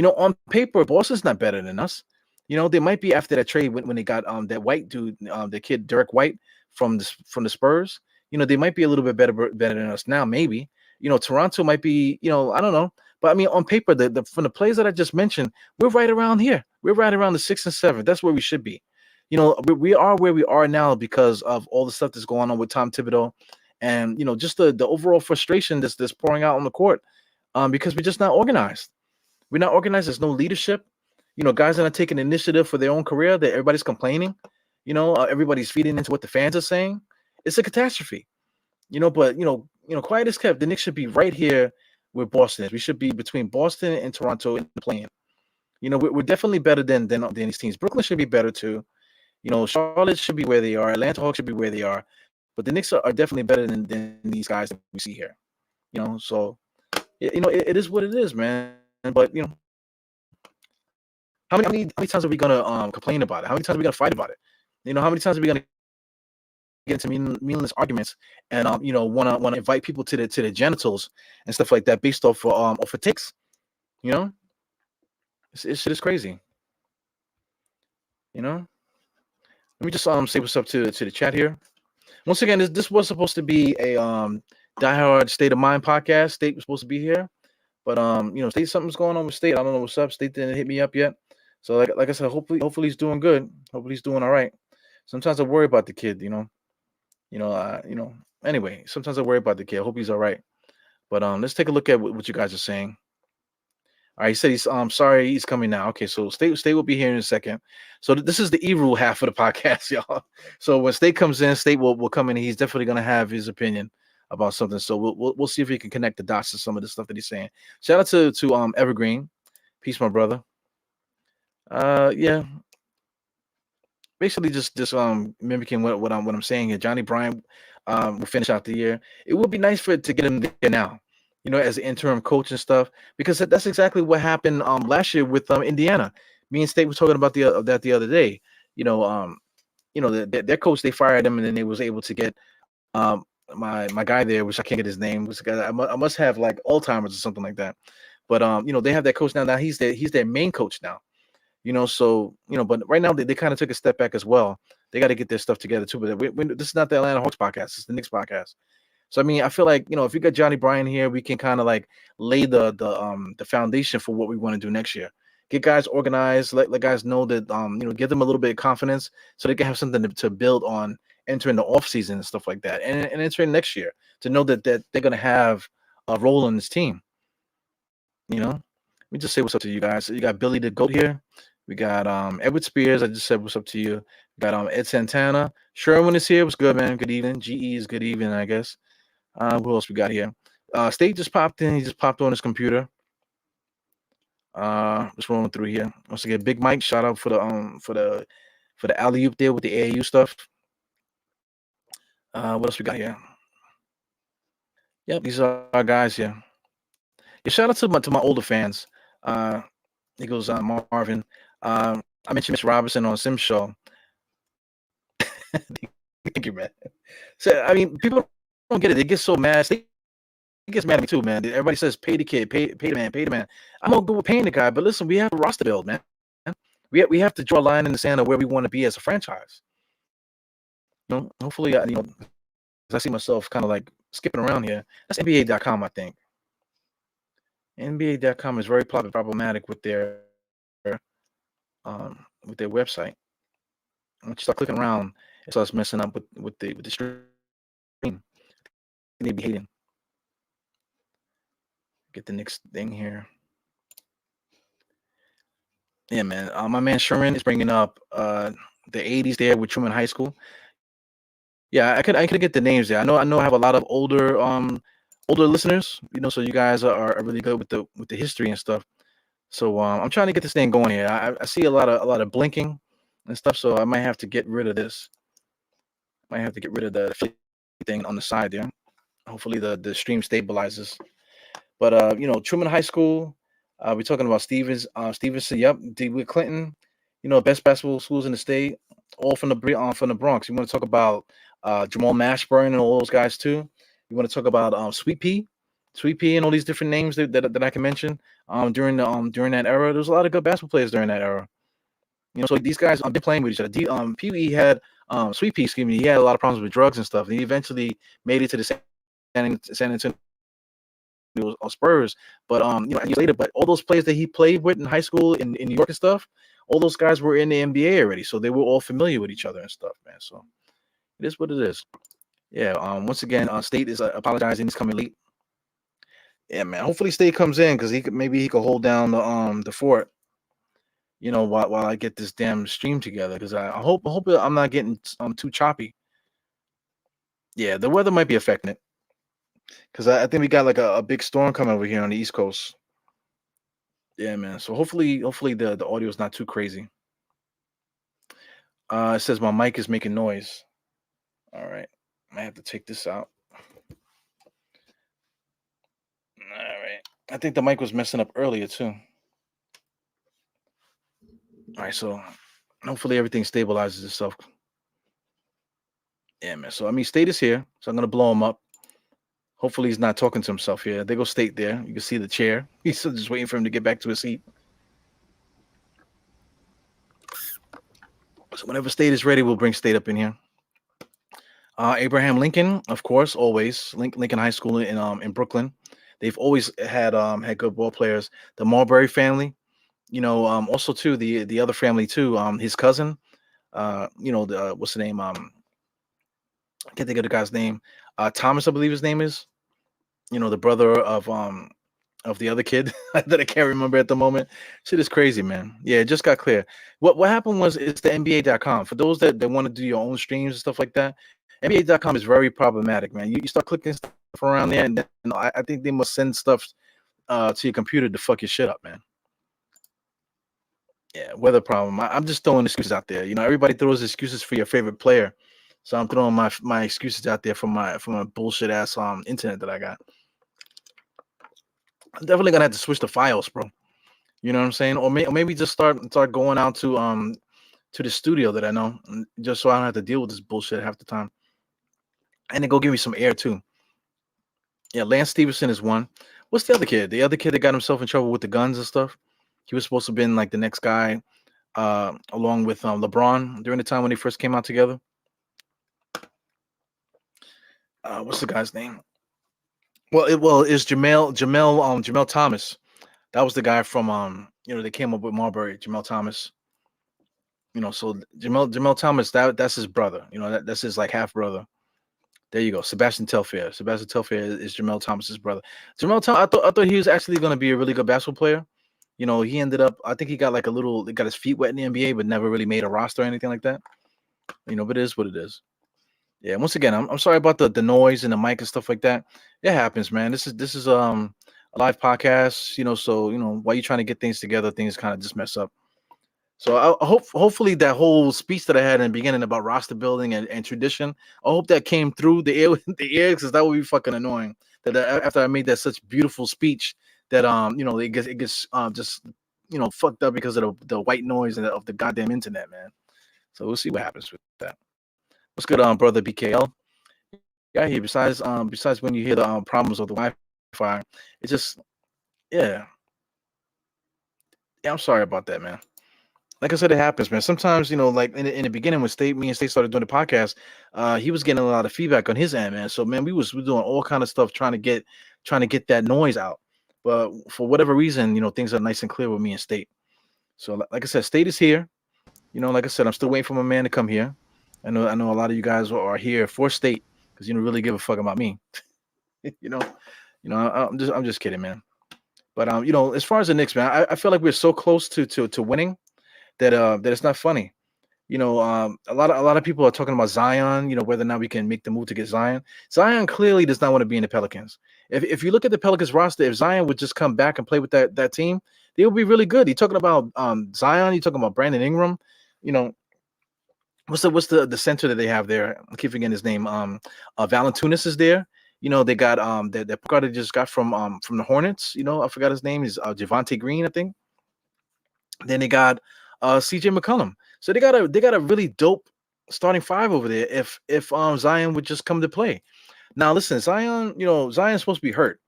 On paper, Boston's not better than us. They might be after that trade when they got that white dude, the kid Derek White from the Spurs. They might be a little bit better than us now, maybe. Toronto might be, I don't know. But I mean, on paper, from the plays that I just mentioned, we're right around here. We're right around the 6th and 7th. That's where we should be. We are where we are now because of all the stuff that's going on with Tom Thibodeau, and just the overall frustration that's pouring out on the court, because we're just not organized. We're not organized. There's no leadership. Guys are not taking initiative for their own career. That everybody's complaining. Everybody's feeding into what the fans are saying. It's a catastrophe. But quiet as kept, the Knicks should be right here where Boston is. We should be between Boston and Toronto in the play-in. We're definitely better than these teams. Brooklyn should be better too. Charlotte should be where they are. Atlanta Hawks should be where they are. But the Knicks are definitely better than these guys that we see here. So it is what it is, man. But how many times are we gonna complain about it? How many times are we gonna fight about it? How many times are we gonna get into meaningless arguments and want to invite people to the genitals and stuff like that based off of takes? Shit is crazy. Let me just say what's up to the chat here. Once again, this was supposed to be a Diehard State of Mind podcast. State was supposed to be here, but State, something's going on with State. I don't know what's up. State didn't hit me up yet. So like I said, hopefully he's doing good. Hopefully he's doing all right. Sometimes I worry about the kid, Anyway, sometimes I worry about the kid. I hope he's all right. But let's take a look at what you guys are saying. All right, he said he's sorry he's coming now. Okay, so State will be here in a second. So this is the E-Rule half of the podcast, y'all. So when State comes in, State will come in. He's definitely gonna have his opinion about something. So we'll see if he can connect the dots to some of the stuff that he's saying. Shout out to Evergreen. Peace, my brother. Yeah. Basically just mimicking what I'm saying here. Johnny Bryant will finish out the year. It would be nice to get him there now, as an interim coach and stuff, because that's exactly what happened last year with Indiana. Me and State was talking about that the other day. Their coach, they fired him, and then they was able to get my guy there, which I can't get his name. I must have like Alzheimer's or something like that. But they have that coach now. Now he's their main coach now. But right now they kind of took a step back as well. They got to get their stuff together too. But this is not the Atlanta Hawks podcast. It's the Knicks podcast. So I mean, I feel like if we got Johnny Bryant here, we can kind of like lay the foundation for what we want to do next year. Get guys organized, let guys know that give them a little bit of confidence so they can have something to build on entering the off season and stuff like that, and entering next year to know that they're gonna have a role in this team. Let me just say what's up to you guys. So you got Billy the Goat here. We got Edward Spears. I just said what's up to you. We got Ed Santana. Sherwin is here. What's good, man? Good evening. GE is good evening, I guess. Who else we got here? State just popped in. He just popped on his computer. Just rolling through here. Once again, Big Mike, shout out for the alley oop there with the AAU stuff. What else we got here? Yep, these are our guys here. Yeah, shout out to my older fans. He goes Marvin. I mentioned Miss Robinson on Sim Show. Thank you, man. So I mean, people don't get it. They get so mad. They gets mad at me too, man. Everybody says pay the kid, pay the man, pay the man. I'm gonna go with paying the guy, but listen, we have a roster build, man. We have to draw a line in the sand of where we want to be as a franchise. Hopefully, I see myself kind of like skipping around here. That's NBA.com, I think. NBA.com is very problematic with their with their website. Once you start clicking around, it starts messing up with the stream. They be hating. Get the next thing here. Yeah, man. My man Sherman is bringing up the '80s there with Truman High School. Yeah, I could get the names there. I know I have a lot of older listeners. So you guys are really good with the history and stuff. So I'm trying to get this thing going here. I see a lot of blinking and stuff. So I might have to get rid of this. Might have to get rid of the thing on the side there. Hopefully the stream stabilizes. But Truman High School. We're talking about Stevenson. Yep, DeWitt Clinton. Best basketball schools in the state, all from the Bronx. You want to talk about Jamal Mashburn and all those guys too. You want to talk about Sweet Pea, and all these different names that I can mention. During that era, there was a lot of good basketball players during that era. So these guys been playing with each other. Pee Wee had Sweet Pea, excuse me. He had a lot of problems with drugs and stuff. And he eventually made it to the San Antonio Spurs, but years later. But all those players that he played with in high school in New York and stuff, all those guys were in the NBA already, so they were all familiar with each other and stuff, man. So it is what it is. Yeah. Once again, State is apologizing. He's coming late. Yeah, man. Hopefully, State comes in because maybe he could hold down the fort. While I get this damn stream together, because I hope I'm not getting too choppy. Yeah, the weather might be affecting it. Because I think we got like a big storm coming over here on the East Coast. Yeah, man. So hopefully the audio is not too crazy. It says my mic is making noise. All right. I have to take this out. All right. I think the mic was messing up earlier too. All right. So hopefully everything stabilizes itself. Yeah, man. So State is here. So I'm gonna blow him up. Hopefully he's not talking to himself here. They go State there. You can see the chair. He's still just waiting for him to get back to his seat. So whenever State is ready, we'll bring State up in here. Abraham Lincoln, of course, always Lincoln High School in Brooklyn. They've always had good ball players. The Marbury family, also too the other family too. His cousin, what's the name? I can't think of the guy's name. Thomas, I believe his name is. The brother of the other kid that I can't remember at the moment. Shit is crazy, man. Yeah, it just got clear. What happened was it's the NBA.com. For those that want to do your own streams and stuff like that, NBA.com is very problematic, man. You start clicking stuff around there, and then, I think they must send stuff to your computer to fuck your shit up, man. Yeah, weather problem. I'm just throwing excuses out there. Everybody throws excuses for your favorite player, so I'm throwing my excuses out there from my bullshit ass internet that I got. I'm definitely gonna have to switch the files, bro. You know what I'm saying? Or maybe just start going out to the studio that I know, just so I don't have to deal with this bullshit half the time. And then go give me some air too. Yeah, Lance Stevenson is one. What's the other kid? The other kid that got himself in trouble with the guns and stuff. He was supposed to have been like the next guy, along with LeBron during the time when they first came out together. What's the guy's name? Well, it's Jamel Thomas. That was the guy from they came up with Marbury, Jamel Thomas. So Jamel Thomas, that's his brother. That's his like half brother. There you go, Sebastian Telfair. Sebastian Telfair is Jamel Thomas's brother. Jamel Thomas, I thought he was actually going to be a really good basketball player. He ended up, I think he got got his feet wet in the NBA, but never really made a roster or anything like that. But it is what it is. Yeah. Once again, I'm sorry about the noise and the mic and stuff like that. It happens, man. This is a live podcast. So while you're trying to get things together, things kind of just mess up. So I hopefully that whole speech that I had in the beginning about roster building and tradition, I hope that came through the air because that would be fucking annoying. That after I made that such beautiful speech that it gets just fucked up because of the white noise of the goddamn internet, man. So we'll see what happens with that. What's good, brother BKL? Yeah, here. Besides when you hear the problems of the Wi-Fi, it's just yeah. I'm sorry about that, man. Like I said, it happens, man. Sometimes, like in the beginning when me and State started doing the podcast, he was getting a lot of feedback on his end, man. So man, we doing all kind of stuff trying to get that noise out. But for whatever reason, things are nice and clear with me and State. So like I said, State is here. Like I said, I'm still waiting for my man to come here. I know a lot of you guys are here for state because you don't really give a fuck about me. you know, I'm just kidding, man. But as far as the Knicks, man, I feel like we're so close to winning that it's not funny. A lot of people are talking about Zion. Whether or not we can make the move to get Zion. Zion clearly does not want to be in the Pelicans. If you look at the Pelicans roster, if Zion would just come back and play with that team, they would be really good. You're talking about Zion. You're talking about Brandon Ingram. You know, what's the center that they have there? I keep forgetting his name. Valanciunas is there. They got that guy they just got from the Hornets. I forgot his name is Javante Green, I think. Then they got CJ McCollum. So they got a really dope starting five over there. If Zion would just come to play. Now listen, Zion. Zion's supposed to be hurt.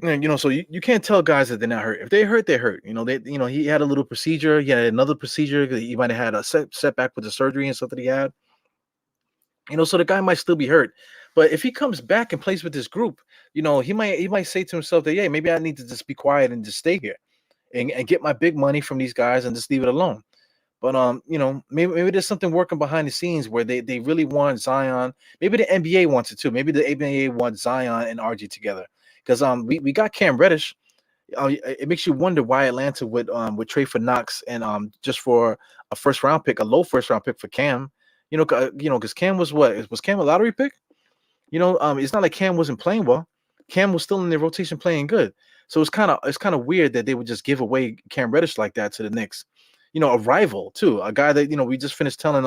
And, so you can't tell guys that they're not hurt. If they hurt, they're hurt. He had a little procedure. He had another procedure. He might have had a setback with the surgery and stuff that he had. So the guy might still be hurt. But if he comes back and plays with this group, he might say to himself that, yeah, maybe I need to just be quiet and just stay here and get my big money from these guys and just leave it alone. But maybe there's something working behind the scenes where they really want Zion. Maybe the NBA wants it too. Maybe the NBA wants Zion and RG together. Because we got Cam Reddish. It makes you wonder why Atlanta would trade for Knox and just for a first round pick, a low first round pick for Cam. Because Cam was Cam a lottery pick? It's not like Cam wasn't playing well. Cam was still in their rotation playing good. So it's kind of weird that they would just give away Cam Reddish like that to the Knicks. A rival too, a guy that we just finished telling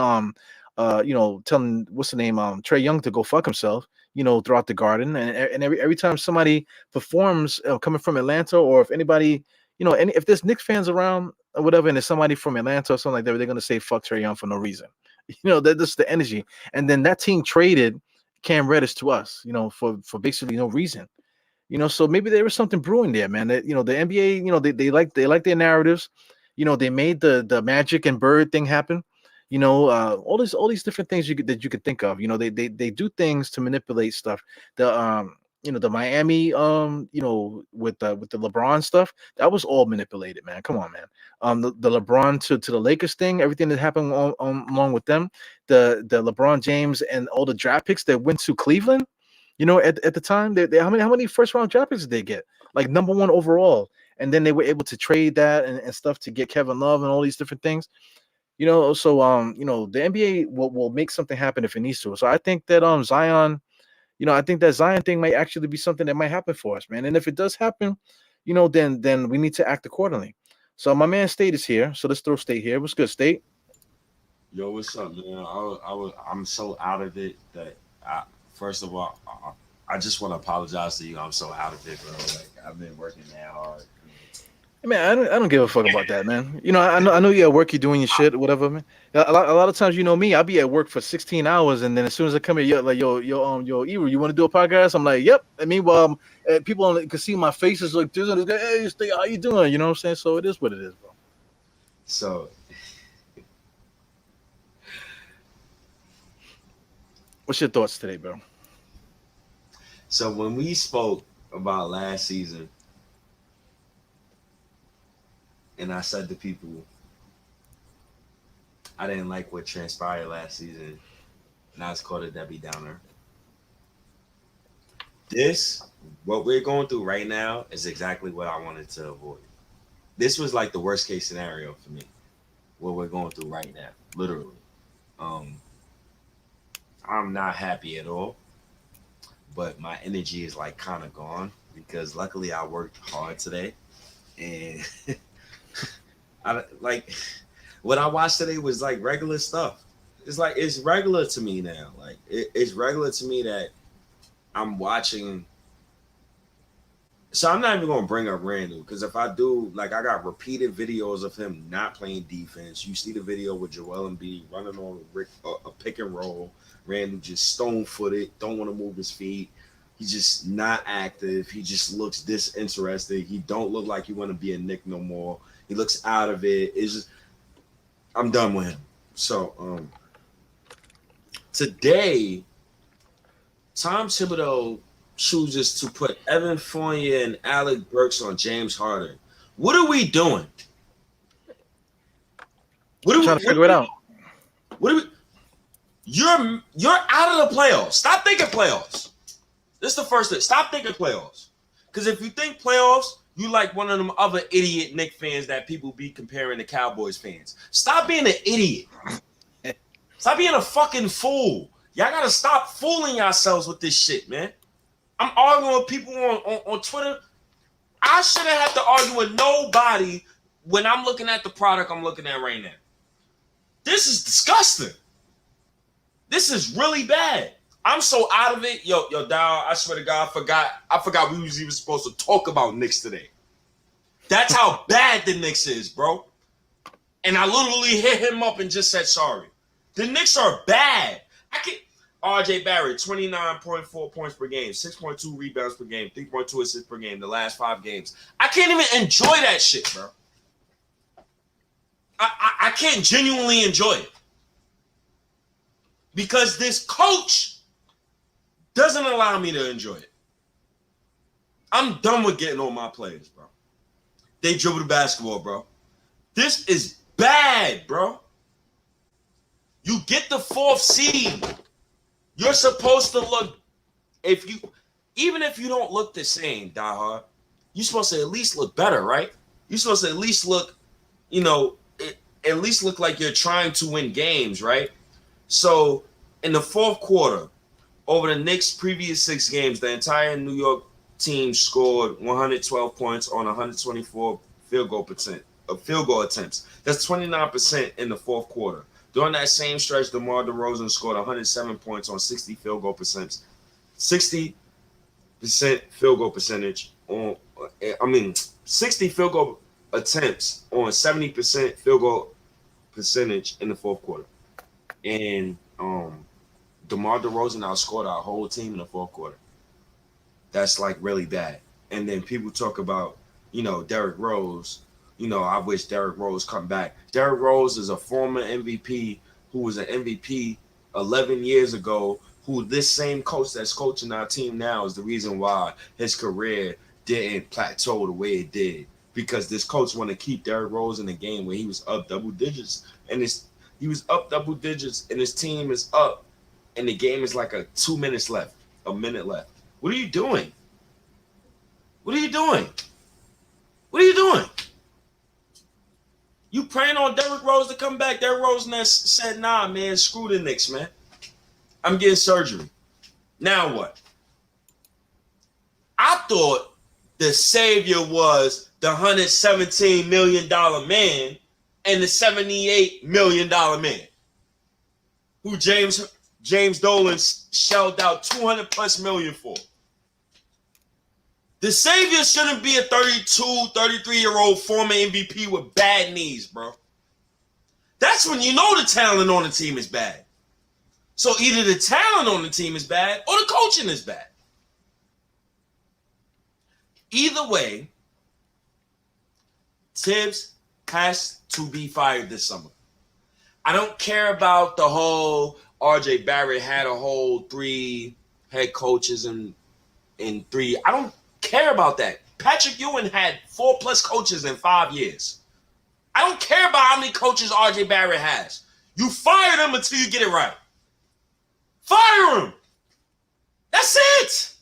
what's the name Trey Young to go fuck himself. Throughout the Garden, and every time somebody performs coming from Atlanta, or if anybody, if there's Knicks fans around or whatever, and there's somebody from Atlanta or something like that, they're gonna say fuck Trey Young for no reason. That's the energy. And then that team traded Cam Reddish to us, for basically no reason. So maybe there was something brewing there, man. That the NBA, they like their narratives. They made the Magic and Bird thing happen. All these different things that you could think of. They do things to manipulate stuff. The Miami with the LeBron stuff, that was all manipulated, man. Come on, man. The LeBron to the Lakers thing, everything that happened along with them, the LeBron James and all the draft picks that went to Cleveland. At the time, how many first round draft picks did they get? Like number one overall, and then they were able to trade that and stuff to get Kevin Love and all these different things. So the NBA will make something happen if it needs to. So I think that Zion, I think that Zion thing might actually be something that might happen for us, man. And if it does happen, then we need to act accordingly. So my man State is here. So let's throw State here. What's good, State? Yo, what's up, man? I'm so out of it that first of all, I just want to apologize to you. I'm so out of it, bro. Like I've been working that hard. Man, I don't give a fuck about that, man. I know you at work, you're doing your shit, whatever, man. A lot of times, me, I'll be at work for 16 hours, and then as soon as I come here, yo, Ebro, you want to do a podcast? I'm like, yep. I mean, well, people can see my face is like, this guy, hey, State, how you doing? You know what I'm saying? So it is what it is, bro. So What's your thoughts today, bro? so when we spoke about last season, and I said to people I didn't like what transpired last season, and I was called a Debbie Downer. This, what we're going through right now, is exactly what I wanted to avoid. This was like the worst case scenario for me. What we're going through right now, literally. Um, I'm not happy at all, but my energy is like kind of gone because luckily I worked hard today, and I like what I watched today was like regular stuff. It's like it's regular to me now. Like it's regular to me that I'm watching. So I'm not even gonna bring up Randall because if I do, like I got repeated videos of him not playing defense. You see the video with Joel Embiid running on a pick and roll. Randall just stone footed, don't want to move his feet. He's just not active. He just looks disinterested. He don't look like he want to be a Knick no more. He looks out of it. It's just I'm done with him. So today, Tom Thibodeau chooses to put Evan Fournier and Alec Burks on James Harden. What are we doing? What are trying to figure it out. What are we? You're out of the playoffs. Stop thinking playoffs. This is the first thing. Stop thinking playoffs. Because if you think playoffs, you like one of them other idiot Knicks fans that people be comparing to Cowboys fans. Stop being an idiot. Stop being a fucking fool. Y'all gotta stop fooling yourselves with this shit, man. I'm arguing with people on Twitter. I shouldn't have to argue with nobody when I'm looking at the product I'm looking at right now. This is disgusting. This is really bad. I'm so out of it. Yo, Dow, I swear to God, I forgot we was even supposed to talk about Knicks today. That's how bad the Knicks is, bro. And I literally hit him up and just said sorry. The Knicks are bad. RJ Barrett, 29.4 points per game, 6.2 rebounds per game, 3.2 assists per game the last 5 games. I can't even enjoy that shit, bro. I can't genuinely enjoy it. Because this coach doesn't allow me to enjoy it. I'm done with getting on my players, bro. They dribble the basketball, bro. This is bad, bro. You get the 4th seed. You're supposed to look, even if you don't look the same, Diehard, you're supposed to at least look better, right? You're supposed to at least look, at least look like you're trying to win games, right? So in the 4th quarter, over the Knicks' previous 6 games, the entire New York team scored 112 points on 124 field goal attempts. That's 29% in the 4th quarter. During that same stretch, DeMar DeRozan scored 107 points on 60 field goal percent. 60% field goal percentage on 60 field goal attempts on 70% field goal percentage in the 4th quarter. And DeMar DeRozan outscored our whole team in the 4th quarter. That's like really bad. And then people talk about, Derrick Rose. I wish Derrick Rose come back. Derrick Rose is a former MVP who was an MVP 11 years ago, who this same coach that's coaching our team now is the reason why his career didn't plateau the way it did. Because this coach wanted to keep Derrick Rose in the game where he was up double digits. And he was up double digits and his team is up and the game is like a minute left. What are you doing? What are you doing? What are you doing? You praying on Derrick Rose to come back. Derrick Rose said, nah, man, screw the Knicks, man. I'm getting surgery. Now what? I thought the savior was the $117 million man and the $78 million man who James Dolan shelled out $200+ million for. The savior shouldn't be a 32, 33-year-old former MVP with bad knees, bro. That's when you know the talent on the team is bad. So either the talent on the team is bad or the coaching is bad. Either way, Tibbs has to be fired this summer. I don't care about the whole RJ Barrett had a whole 3 head coaches in 3. I don't care about that. Patrick Ewing had 4+ coaches in 5 years. I don't care about how many coaches RJ Barrett has. You fire them until you get it right. Fire him. That's it.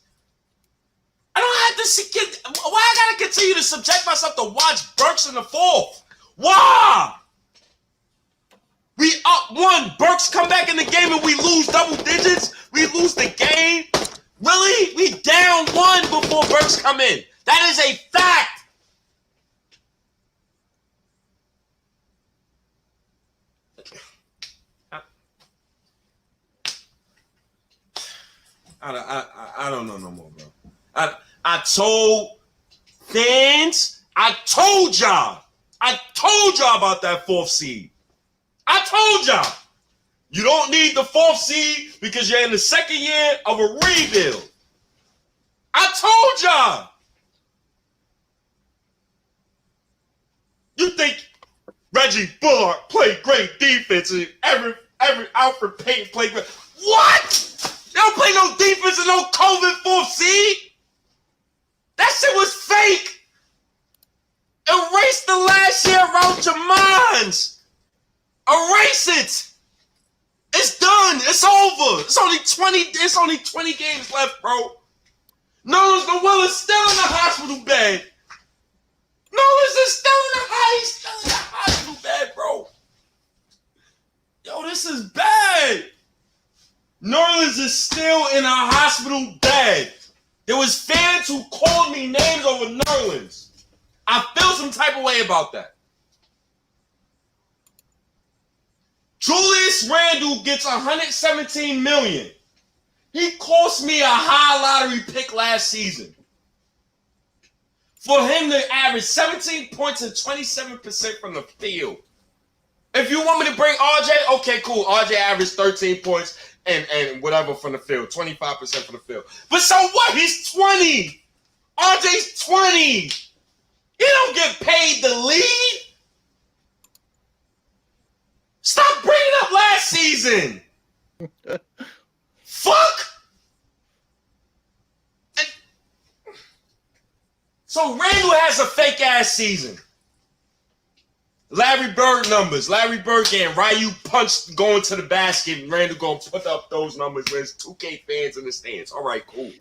I don't have to why I gotta continue to subject myself to watch Burks in the 4th? Why? We up 1. Burks come back in the game and we lose double digits. We lose the game. Really? We down 1 before Burks come in. That is a fact. I don't know no more, bro. I told fans, I told y'all about that 4th seed. I told y'all. You don't need the 4th seed because you're in the 2nd year of a rebuild. I told y'all. You think Reggie Bullard played great defense and every Alfred Payton played great. What? They don't play no defense and no COVID 4th seed. That shit was fake. Erase the last year out your minds. Erase it. It's done. It's over. It's only 20 games left, bro. Nerlens Noel is still in the hospital bed. Nerlens is still in the hospital bed, bro. Yo, this is bad. Nerlens is still in a hospital bed. There was fans who called me names over Nerlens. I feel some type of way about that. Julius Randle gets $117 million. He cost me a high lottery pick last season. For him to average 17 points and 27% from the field. If you want me to bring RJ, okay, cool. RJ averaged 13 points and whatever from the field, 25% from the field. But so what? He's 20. RJ's 20. He don't get paid to lead. Stop bringing up last season. Fuck. So Randall has a fake ass season. Larry Bird numbers. Larry Bird getting Ryu punched going to the basket. And Randall gonna put up those numbers when there's 2K fans in the stands. All right, cool.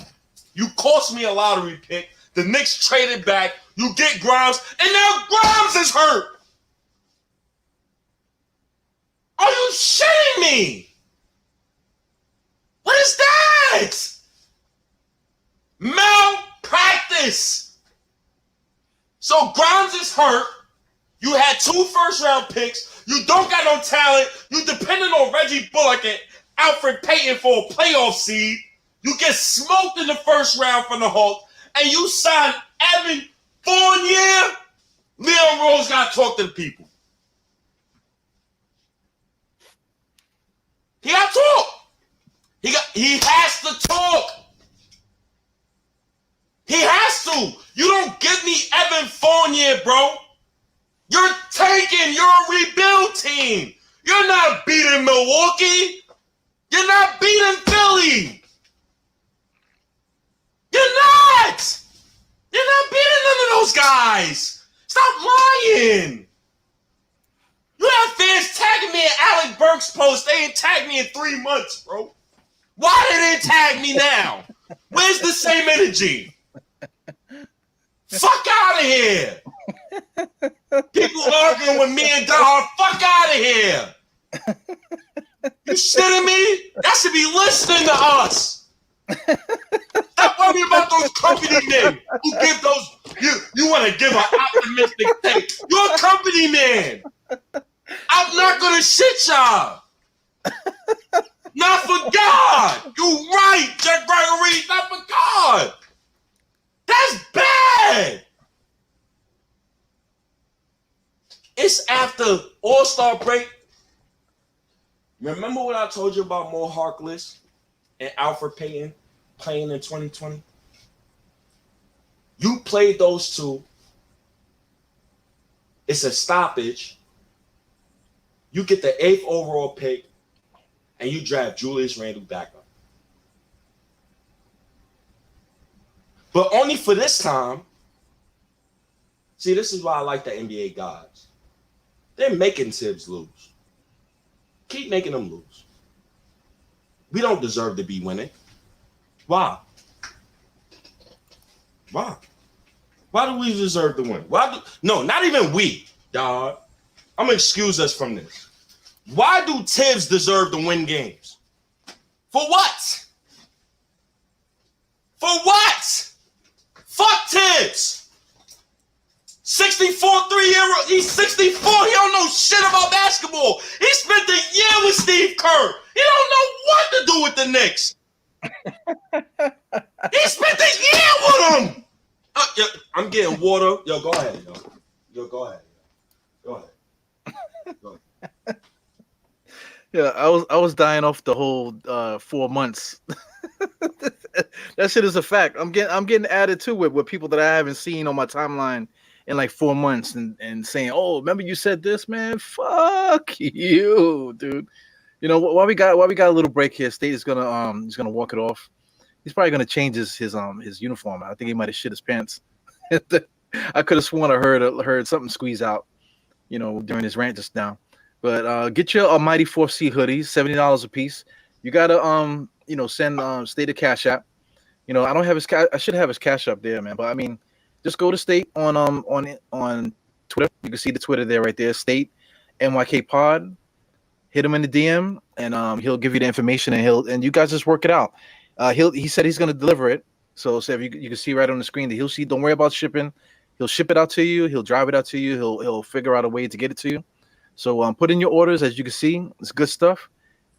You cost me a lottery pick. The Knicks traded back. You get Grimes, and now Grimes is hurt. Are you shitting me? What is that? Malpractice. So Grimes is hurt. You had 2 first-round picks. You don't got no talent. You dependent on Reggie Bullock and Alfred Payton for a playoff seed. You get smoked in the first round from the Hawks, and you sign Evan Fournier. Leon Rose got to talk to the people. He got to talk. He has to talk. He has to. You don't give me Evan Fournier, bro. You're tanking. You're a rebuild team. You're not beating Milwaukee. You're not beating Philly. You're not. You're not beating none of those guys. Stop lying. You have fans tagging me in Alec Burks' post. They ain't tagged me in 3 months, bro. Why did they tag me now? Where's the same energy? Fuck out of here. People arguing with me and Diehard. Fuck out of here. You shitting me? That should be listening to us. Stop worrying about those company men who give those. You want to give an optimistic take. You're a company man. I'm not going to shit y'all. Not for God. You right, Jack Gregory. Not for God. That's bad. It's after All-Star break. Remember what I told you about Mo Harkless and Alfred Payton playing in 2020? You played those two. It's a stoppage. You get the 8th overall pick, and you draft Julius Randle back up. But only for this time. See, this is why I like the NBA gods. They're making Tibbs lose. Keep making them lose. We don't deserve to be winning. Why? Why? Why do we deserve to win? No, not even we, dog. I'm going to excuse us from this. Why do Tibbs deserve to win games? For what? For what? Fuck Tibbs. 64 3-year-old. He's 64. He don't know shit about basketball. He spent the year with Steve Kerr. He don't know what to do with the Knicks. He spent the year with him. I'm getting water. Yo, go ahead, yo. Yo, go ahead. Go ahead. Go ahead. Yeah, I was dying off the whole 4 months. That shit is a fact. I'm getting added to it with people that I haven't seen on my timeline in like 4 months and saying, "Oh, remember you said this, man? Fuck you, dude." You know, while we got a little break here, State is gonna he's gonna walk it off. He's probably gonna change his uniform. I think he might have shit his pants. I could have sworn I heard something squeeze out, you know, during his rant just now. But get your Almighty 4C hoodies, $70 a piece. You gotta send State a Cash App. I don't have his I should have his Cash App there, man. But I mean, just go to State on Twitter. You can see the Twitter there right there. State NYK Pod. Hit him in the DM, and he'll give you the information, and you guys just work it out. He said he's gonna deliver it. So if you can see right on the screen that he'll see. Don't worry about shipping. He'll ship it out to you. He'll drive it out to you. He'll figure out a way to get it to you. So put in your orders. As you can see, it's good stuff.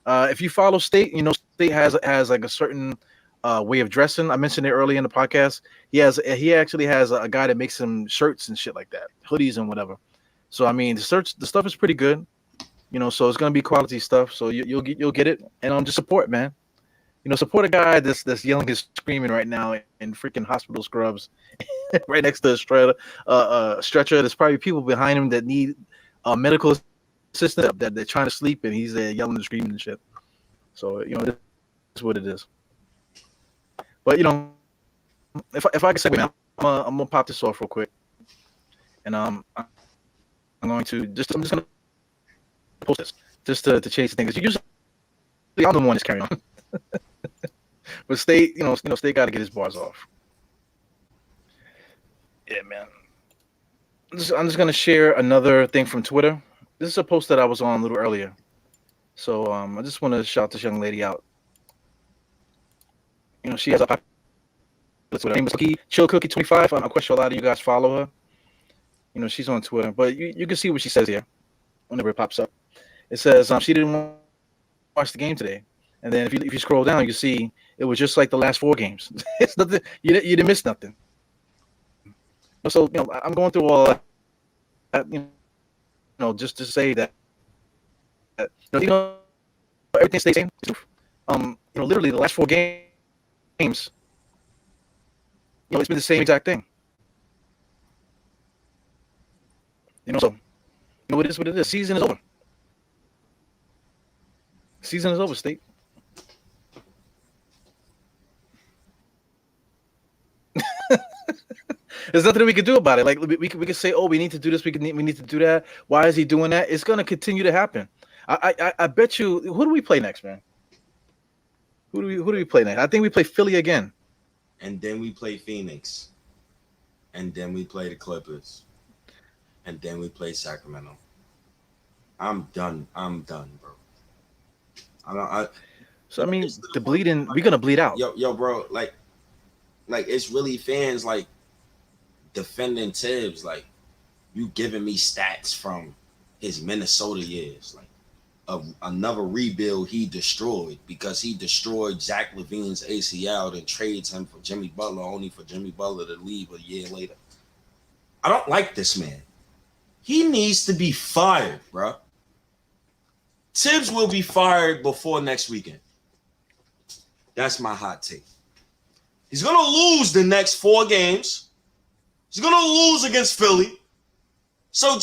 If you follow State, State has like a certain way of dressing. I mentioned it earlier in the podcast. He actually has a guy that makes some shirts and shit like that, hoodies and whatever. So I mean, the stuff is pretty good. So it's gonna be quality stuff. So you'll get it, and just support, man. Support a guy that's yelling and screaming right now in freaking hospital scrubs, right next to a stretcher. There's probably people behind him that need medical assistance that they're trying to sleep, and he's there yelling and screaming and shit. So that's what it is. But if I can say, man, I'm gonna pop this off real quick, and I'm just gonna post this just to change the things. You usually I'm the one that's carrying on, but State, State got to get his bars off. Yeah, man. I'm just gonna share another thing from Twitter. This is a post that I was on a little earlier, so I just want to shout this young lady out. She has a popular Twitter. Her name is Chill Cookie 25. I'm quite sure a lot of you guys follow her. She's on Twitter, but you can see what she says here whenever it pops up. It says she didn't watch the game today, and then if you scroll down, you see it was just like the last 4 games. It's nothing. You didn't miss nothing. So I'm going through all that, just to say that everything stays the same. Literally the last 4 games, it's been the same exact thing. So it is what it is. Season is over. Season is over, State. There's nothing we can do about it. Like we can say, oh, we need to do this. We need to do that. Why is he doing that? It's gonna continue to happen. I bet you. Who do we play next, man? Who do we play next? I think we play Philly again, and then we play Phoenix, and then we play the Clippers, and then we play Sacramento. I'm done, bro. So I mean, the bleeding, we're gonna bleed out. Yo, bro, like it's really fans like defending Tibbs, like you giving me stats from his Minnesota years, like of another rebuild he destroyed because he destroyed Zach LaVine's ACL and trades him for Jimmy Butler, only for Jimmy Butler to leave a year later. I don't like this man. He needs to be fired, bro. Tibbs will be fired before next weekend. That's my hot take. He's going to lose the next 4 games. He's going to lose against Philly. So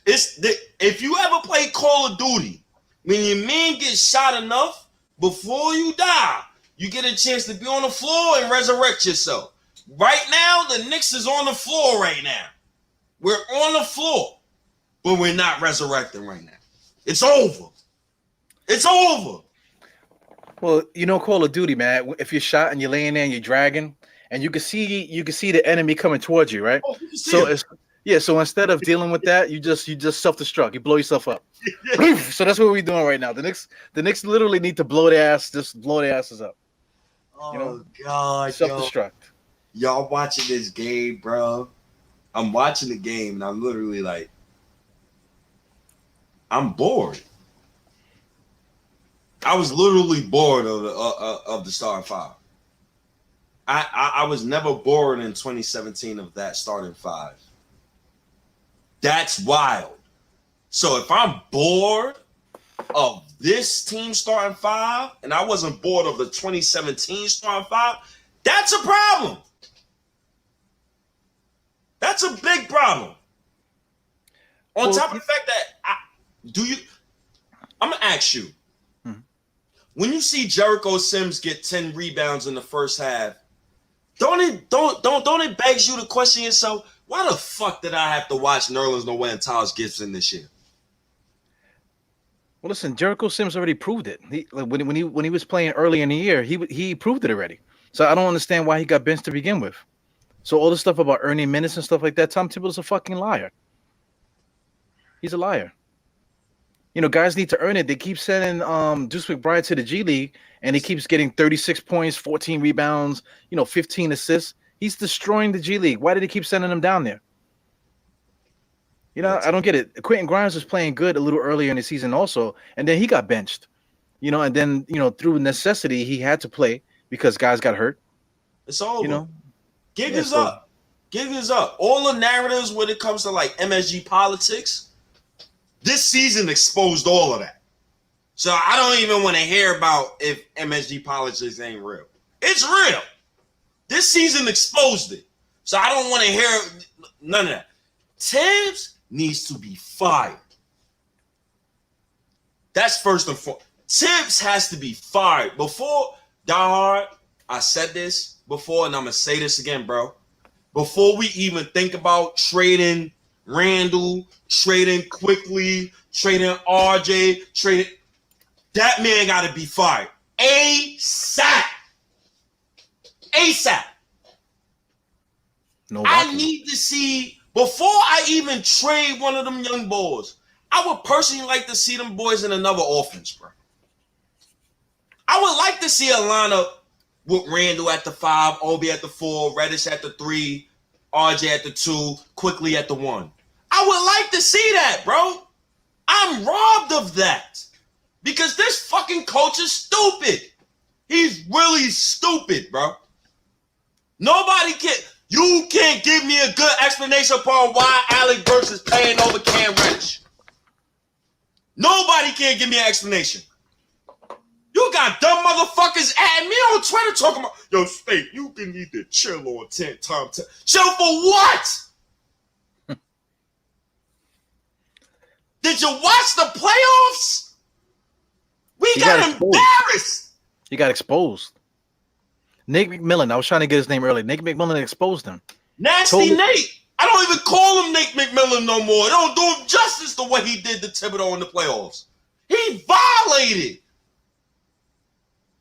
if you ever play Call of Duty, when your man gets shot enough, before you die, you get a chance to be on the floor and resurrect yourself. Right now, the Knicks is on the floor right now. We're on the floor, but we're not resurrecting right now. It's over. It's over. Well, Call of Duty, man. If you're shot and you're laying there and you're dragging, and you can see the enemy coming towards you, right? Oh, you So instead of dealing with that, you just self-destruct. You blow yourself up. So that's what we're doing right now. The Knicks literally need to blow their asses up. Oh God, self-destruct. Y'all watching this game, bro? I'm watching the game and I'm literally like, I'm bored. I was literally bored of the starting 5. I was never bored in 2017 of that starting 5. That's wild. So if I'm bored of this team starting 5 and I wasn't bored of the 2017 starting 5, that's a problem. That's a big problem. On top of the fact that I'm gonna ask you, when you see Jericho Sims get 10 rebounds in the first half, don't it begs you to question yourself, why the fuck did I have to watch Nerlens Noel and Taj Gibson this year? Well, listen, Jericho Sims already proved it. He like, when he was playing early in the year, he proved it already. So I don't understand why he got benched to begin with. So all this stuff about earning minutes and stuff like that, Tom Thibodeau's a fucking liar. He's a liar. Guys need to earn it. They keep sending Deuce McBride to the G League, and he keeps getting 36 points, 14 rebounds, 15 assists. He's destroying the G League. Why did they keep sending him down there? That's I don't get it. Quentin Grimes was playing good a little earlier in the season also, and then he got benched. And then through necessity he had to play because guys got hurt. it's You over. know, Gig yeah. is So up. Gig is up. All the narratives when it comes to like MSG politics, this season exposed all of that. So I don't even want to hear about if MSG politics ain't real. It's real. This season exposed it. So I don't want to hear none of that. Tibbs needs to be fired. That's first and foremost. Tibbs has to be fired. Before, Diehard, I said this before, and I'm going to say this again, bro. Before we even think about trading Randall, trading Quickly, trading RJ, trading, that man got to be fired. ASAP. ASAP. no I walking. need to see, before I even trade one of them young boys, I would personally like to see them boys in another offense, bro. I would like to see a lineup with Randall at the 5, Obi at the 4, Reddish at the 3, RJ at the 2, Quickly at the 1. I would like to see that, bro. I'm robbed of that because this fucking coach is stupid. He's really stupid, bro. You can't give me a good explanation upon why Alec Burks is playing over Cam Reddish. Nobody can give me an explanation. You got dumb motherfuckers at me on Twitter talking about, yo, Spade, you can need to chill on 10 times. Chill for what? Did you watch the playoffs? We got embarrassed. He got exposed. Nick McMillan. I was trying to get his name earlier. Nick McMillan exposed him. Nasty Nate. I don't even call him Nate McMillan no more. It don't do him justice the way he did to Thibodeau in the playoffs. He violated.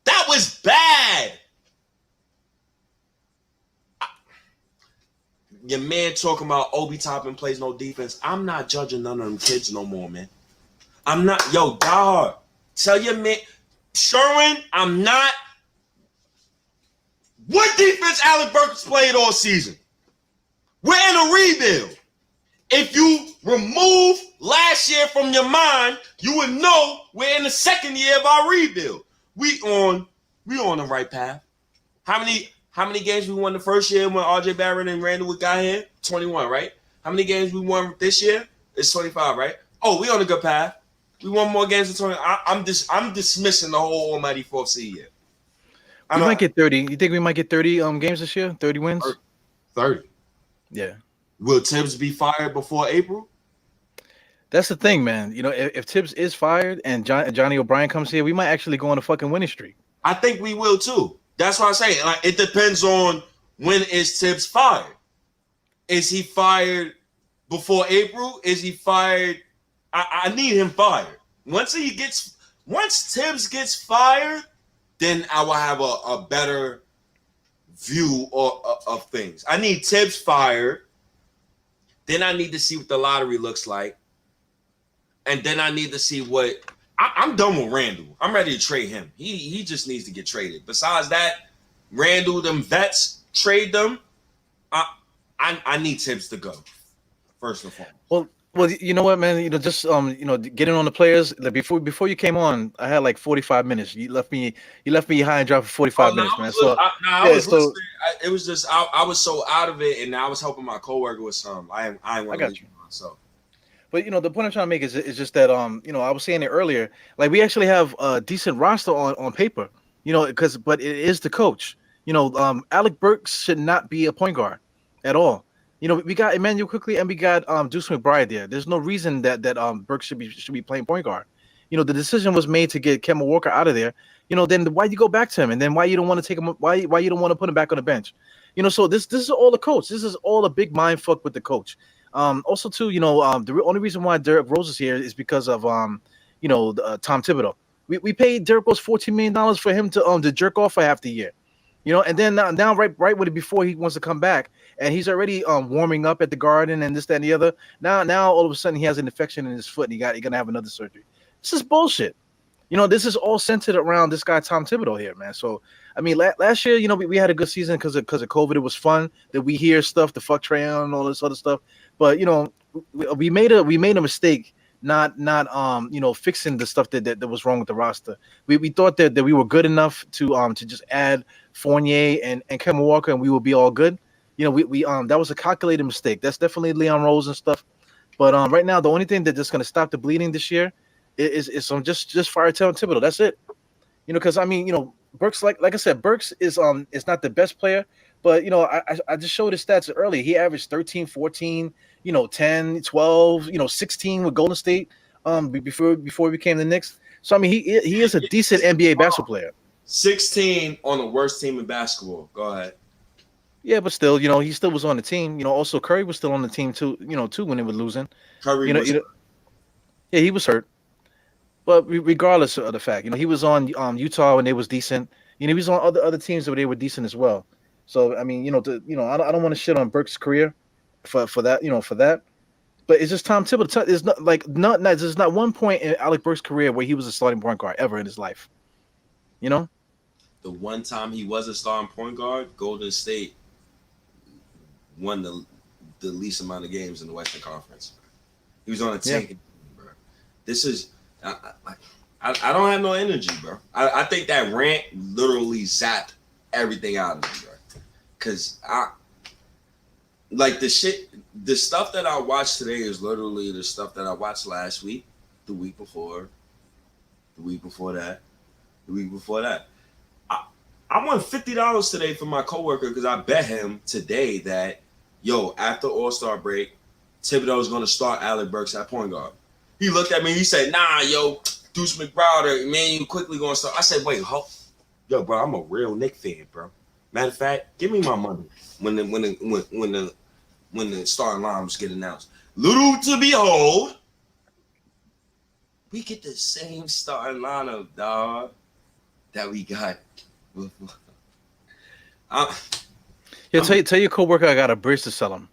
That was bad. Your man talking about Obi Toppin plays no defense. I'm not judging none of them kids no more, man. I'm not. Yo, Diehard, tell your man, Sherwin, I'm not. What defense Alec Burks played all season? We're in a rebuild. If you remove last year from your mind, you would know we're in the second year of our rebuild. We on the right path. How many games we won the first year when RJ Barrett and Randall got here? 21, right? How many games we won this year? It's 25, right? Oh, we on a good path. We won more games than 20. I'm dismissing the whole almighty fourth seed year. We might get 30. You think we might get 30 games this year? 30 wins? 30. Yeah. Will Tibbs be fired before April? That's the thing, man. If Tibbs is fired and Johnny O'Brien comes here, we might actually go on a fucking winning streak. I think we will too. That's what I'm saying. Like, it depends on when is Tibbs fired. Is he fired before April? Is he fired? I need him fired. Once Tibbs gets fired, then I will have a better view of things. I need Tibbs fired. Then I need to see what the lottery looks like. And then I need to see what I'm done with Randall. I'm ready to trade him. He just needs to get traded. Besides that, Randall, them vets, trade them. I need Tibbs to go first and foremost. Well, you know what, man? Just getting on the players. Like before you came on, I had like 45 minutes. You left me high and dry for 45 minutes, man. I was listening. It was just I was so out of it, and I was helping my coworker with some. I want to leave you on, so. But the point I'm trying to make is just that I was saying it earlier. Like, we actually have a decent roster on paper. But it is the coach. Alec Burks should not be a point guard at all. We got Emmanuel Quickly and we got Deuce McBride there. There's no reason that Burks should be playing point guard. The decision was made to get Kemba Walker out of there. Then why you go back to him, and then why you don't want to take him? Why you don't want to put him back on the bench? So this is all the coach. This is all a big mind fuck with the coach. Also too, the only reason why Derrick Rose is here is because of Tom Thibodeau. We paid Derrick Rose $14 million for him to jerk off for half the year. And then now right before he wants to come back, and he's already warming up at the Garden and this, that, and the other. Now all of a sudden he has an infection in his foot and he's gonna have another surgery. This is bullshit. This is all centered around this guy Tom Thibodeau here, man. So I mean, last year, we had a good season because of COVID. It was fun that we hear stuff, the fuck Trae and all this other stuff. But we made a mistake not fixing the stuff that was wrong with the roster. We thought that we were good enough to just add Fournier and Kemba Walker and we will be all good. We that was a calculated mistake. That's definitely Leon Rose and stuff. But right now, the only thing that's going to stop the bleeding this year is just fire Tom Thibodeau. That's it. Because I mean, Burks, like I said, Burks is not the best player, but I just showed his stats earlier. He averaged 13, 14, 10, 12, 16 with Golden State before he became the Knicks. So I mean, he is a decent NBA basketball player. 16 on the worst team in basketball. Go ahead. Yeah, but still, he still was on the team. Also Curry was still on the team too when they were losing. Curry was yeah, he was hurt. But regardless of the fact, he was on Utah when they was decent. He was on other teams where they were decent as well. So I mean, I don't want to shit on Burks' career for that, for that. But it's just Tom Thibodeau. There's there's not one point in Alec Burks' career where he was a starting point guard ever in his life. The one time he was a starting point guard, Golden State won the least amount of games in the Western Conference. He was on a tank, bro. This is. I don't have no energy, bro. I think that rant literally zapped everything out of me, bro. Cause the stuff that I watched today is literally the stuff that I watched last week, the week before that. I won $50 today for my coworker because I bet him today that after All-Star break, Thibodeau is gonna start Alec Burks at point guard. He looked at me. He said, "Nah, Deuce McBride, man, you quickly gonna start." I said, "Wait, bro, I'm a real Knick fan, bro. Matter of fact, give me my money when the starting lineups get announced. Little to behold, we get the same starting lineup, dog, that we got." Tell your coworker I got a bridge to sell him.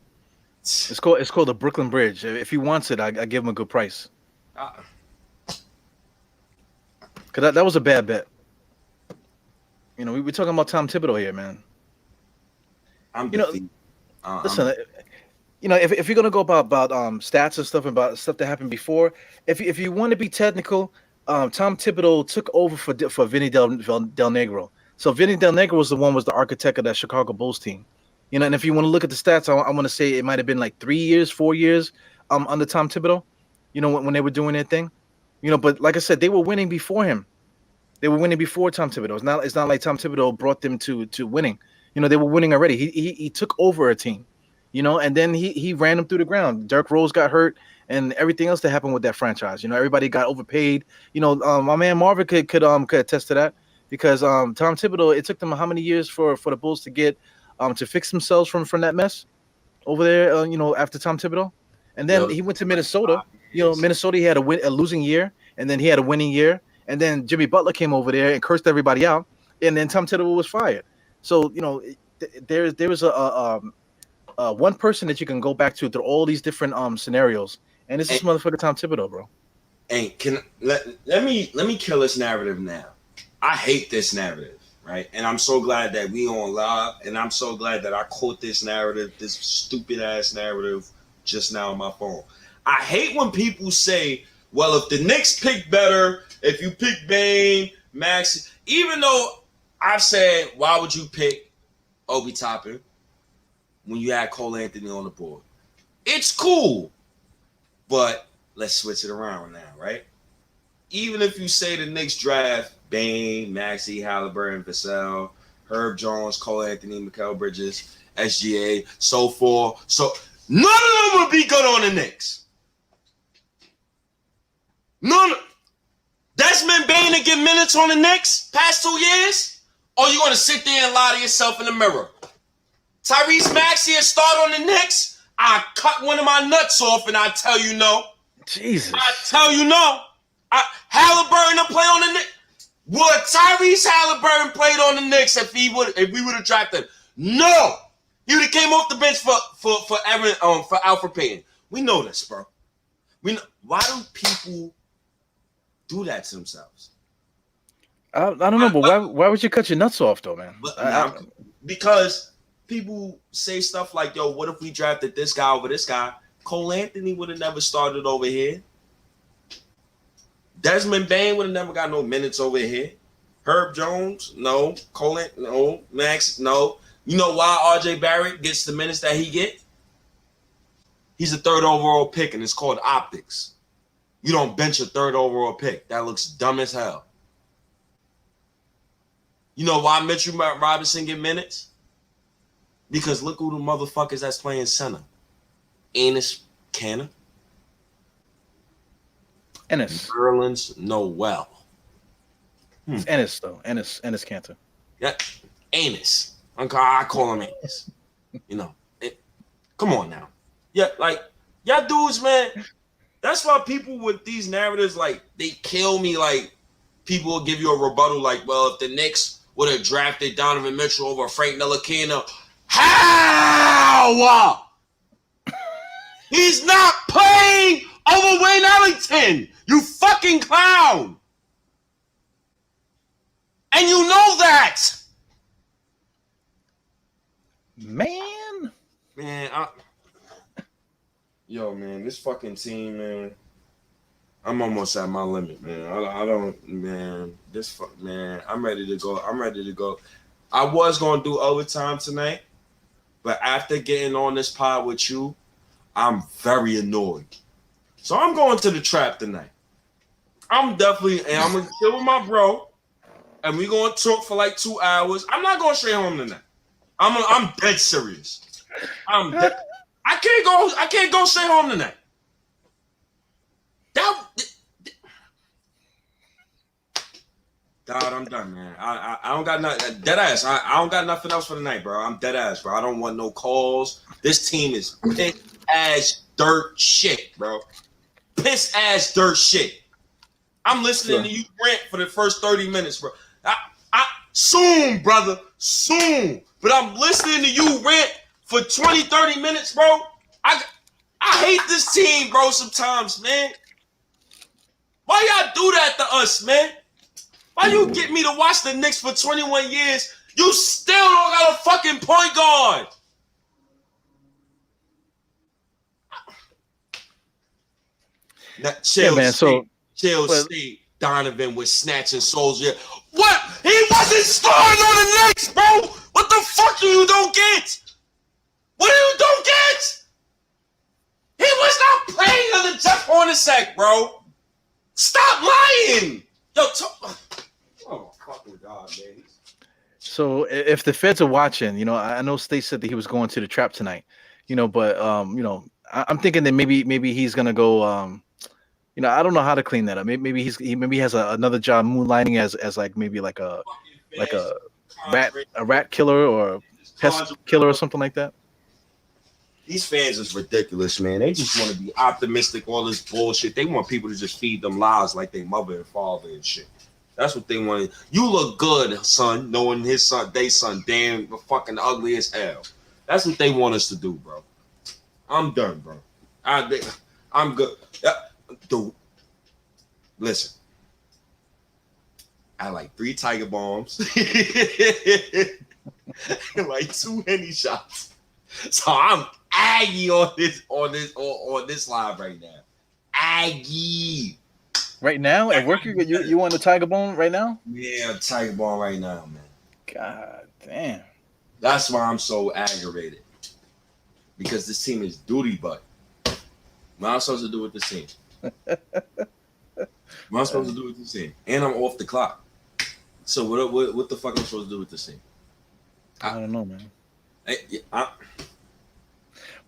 It's called the Brooklyn Bridge. If he wants it, I give him a good price. Cause that was a bad bet. We're talking about Tom Thibodeau here, man. Listen, if you're gonna go about stats and stuff about stuff that happened before, if you want to be technical, Tom Thibodeau took over for Vinny Del Negro. So Vinny Del Negro was the architect of that Chicago Bulls team. And if you want to look at the stats, I want to say it might have been like 3 years, 4 years under Tom Thibodeau, when they were doing their thing. But like I said, they were winning before him. They were winning before Tom Thibodeau. It's not like Tom Thibodeau brought them to winning. They were winning already. He took over a team, and then he ran them through the ground. Derrick Rose got hurt and everything else that happened with that franchise. Everybody got overpaid. My man Marvin could attest to that because Tom Thibodeau, it took them how many years for the Bulls to get to fix themselves from that mess over there, after Tom Thibodeau. And then he went to Minnesota. Minnesota, he had a losing year, and then he had a winning year. And then Jimmy Butler came over there and cursed everybody out. And then Tom Thibodeau was fired. So, there was a one person that you can go back to through all these different scenarios. And it's this motherfucker Tom Thibodeau, bro. And let me kill this narrative now. I hate this narrative. Right, and I'm so glad that we on live, and I'm so glad that I quote this narrative, this stupid ass narrative, just now on my phone. I hate when people say, "Well, if the Knicks pick better, if you pick Bane, Max," even though I've said, "Why would you pick Obi Toppin when you had Cole Anthony on the board?" It's cool, but let's switch it around now, right? Even if you say the Knicks draft Bane, Maxey, Halliburton, Vassell, Herb Jones, Cole Anthony, Mikal Bridges, SGA, so forth. So none of them would be good on the Knicks. None. Desmond Bane to get minutes on the Knicks past 2 years? Or you going to sit there and lie to yourself in the mirror? Tyrese Maxey and start on the Knicks? I cut one of my nuts off and I tell you no. Jesus. I tell you no. Halliburton to play on the Knicks. Would Tyrese Halliburton played on the Knicks if we would have drafted him? No. He would have came off the bench for Alfred Payton. We know this, bro. Why do people do that to themselves? I don't know, but why would you cut your nuts off though, man? Because people say stuff like, "Yo, what if we drafted this guy over this guy?" Cole Anthony would have never started over here. Desmond Bain would have never got no minutes over here. Herb Jones, no. Cole, no. Max, no. You know why RJ Barrett gets the minutes that he get? He's a third overall pick, and it's called optics. You don't bench a third overall pick. That looks dumb as hell. You know why Mitchell Robinson get minutes? Because look who the motherfuckers that's playing center. Enes Kanter. Ennis. Nerlens Noel. It's Ennis though. Ennis Kanter. Yeah, Enes. I call him Enes. You know, come on now. Yeah, like y'all dudes, man. That's why people with these narratives, like, they kill me. Like, people will give you a rebuttal, like, well, if the Knicks would have drafted Donovan Mitchell over Frank Ntilikina, how? He's not playing over Wayne Ellington. You fucking clown. And you know that. Man, yo, man, this fucking team, man. I'm almost at my limit, man. I don't, man. Man. I'm ready to go. I was gonna do overtime tonight, but after getting on this pod with you, I'm very annoyed. So I'm going to the trap tonight. I'm gonna chill with my bro, and we gonna talk for like 2 hours. I'm not going straight home tonight. I'm dead serious. I can't go straight home tonight. God, I'm done, man. I don't got nothing. Dead ass. I don't got nothing else for the night, bro. I'm dead ass, bro. I don't want no calls. This team is piss ass dirt shit, bro. Piss ass dirt shit. I'm listening to you rant for the first 30 minutes, bro. Soon, brother. Soon. But I'm listening to you rant for 20, 30 minutes, bro. I hate this team, bro, sometimes, man. Why y'all do that to us, man? Why you get me to watch the Knicks for 21 years? You still don't got a fucking point guard. Chill, man. Steve Donovan was snatching Soldier. What? He wasn't starting on the Knicks, bro. What the fuck you don't get? What you don't get? He was not playing under Jeff Hornacek, bro. Stop lying. Yo, oh my fucking God, man. So if the feds are watching, you know, I know State said that he was going to the trap tonight, you know, but you know, I'm thinking that maybe he's gonna go. You know, I don't know how to clean that up. Maybe he has another job moonlighting as like maybe like a rat killer or pest killer or something like that. These fans is ridiculous, man. They just want to be optimistic, all this bullshit. They want people to just feed them lies like their mother and father and shit. That's what they want. You look good, son, knowing their son, damn fucking ugly as hell. That's what they want us to do, bro. I'm done, bro. I'm good. Dude, listen. I like 3 Tiger Bombs, like 2 Henny shots. So I'm Aggie on this live right now. Aggie. Right now at work, you want the Tiger Bone right now? Yeah, Tiger Bomb right now, man. God damn. That's why I'm so aggravated. Because this team is duty butt. What am I supposed to do with this team? What am I supposed to do with this team? And I'm off the clock. So what the fuck am I supposed to do with this team? I don't know, man.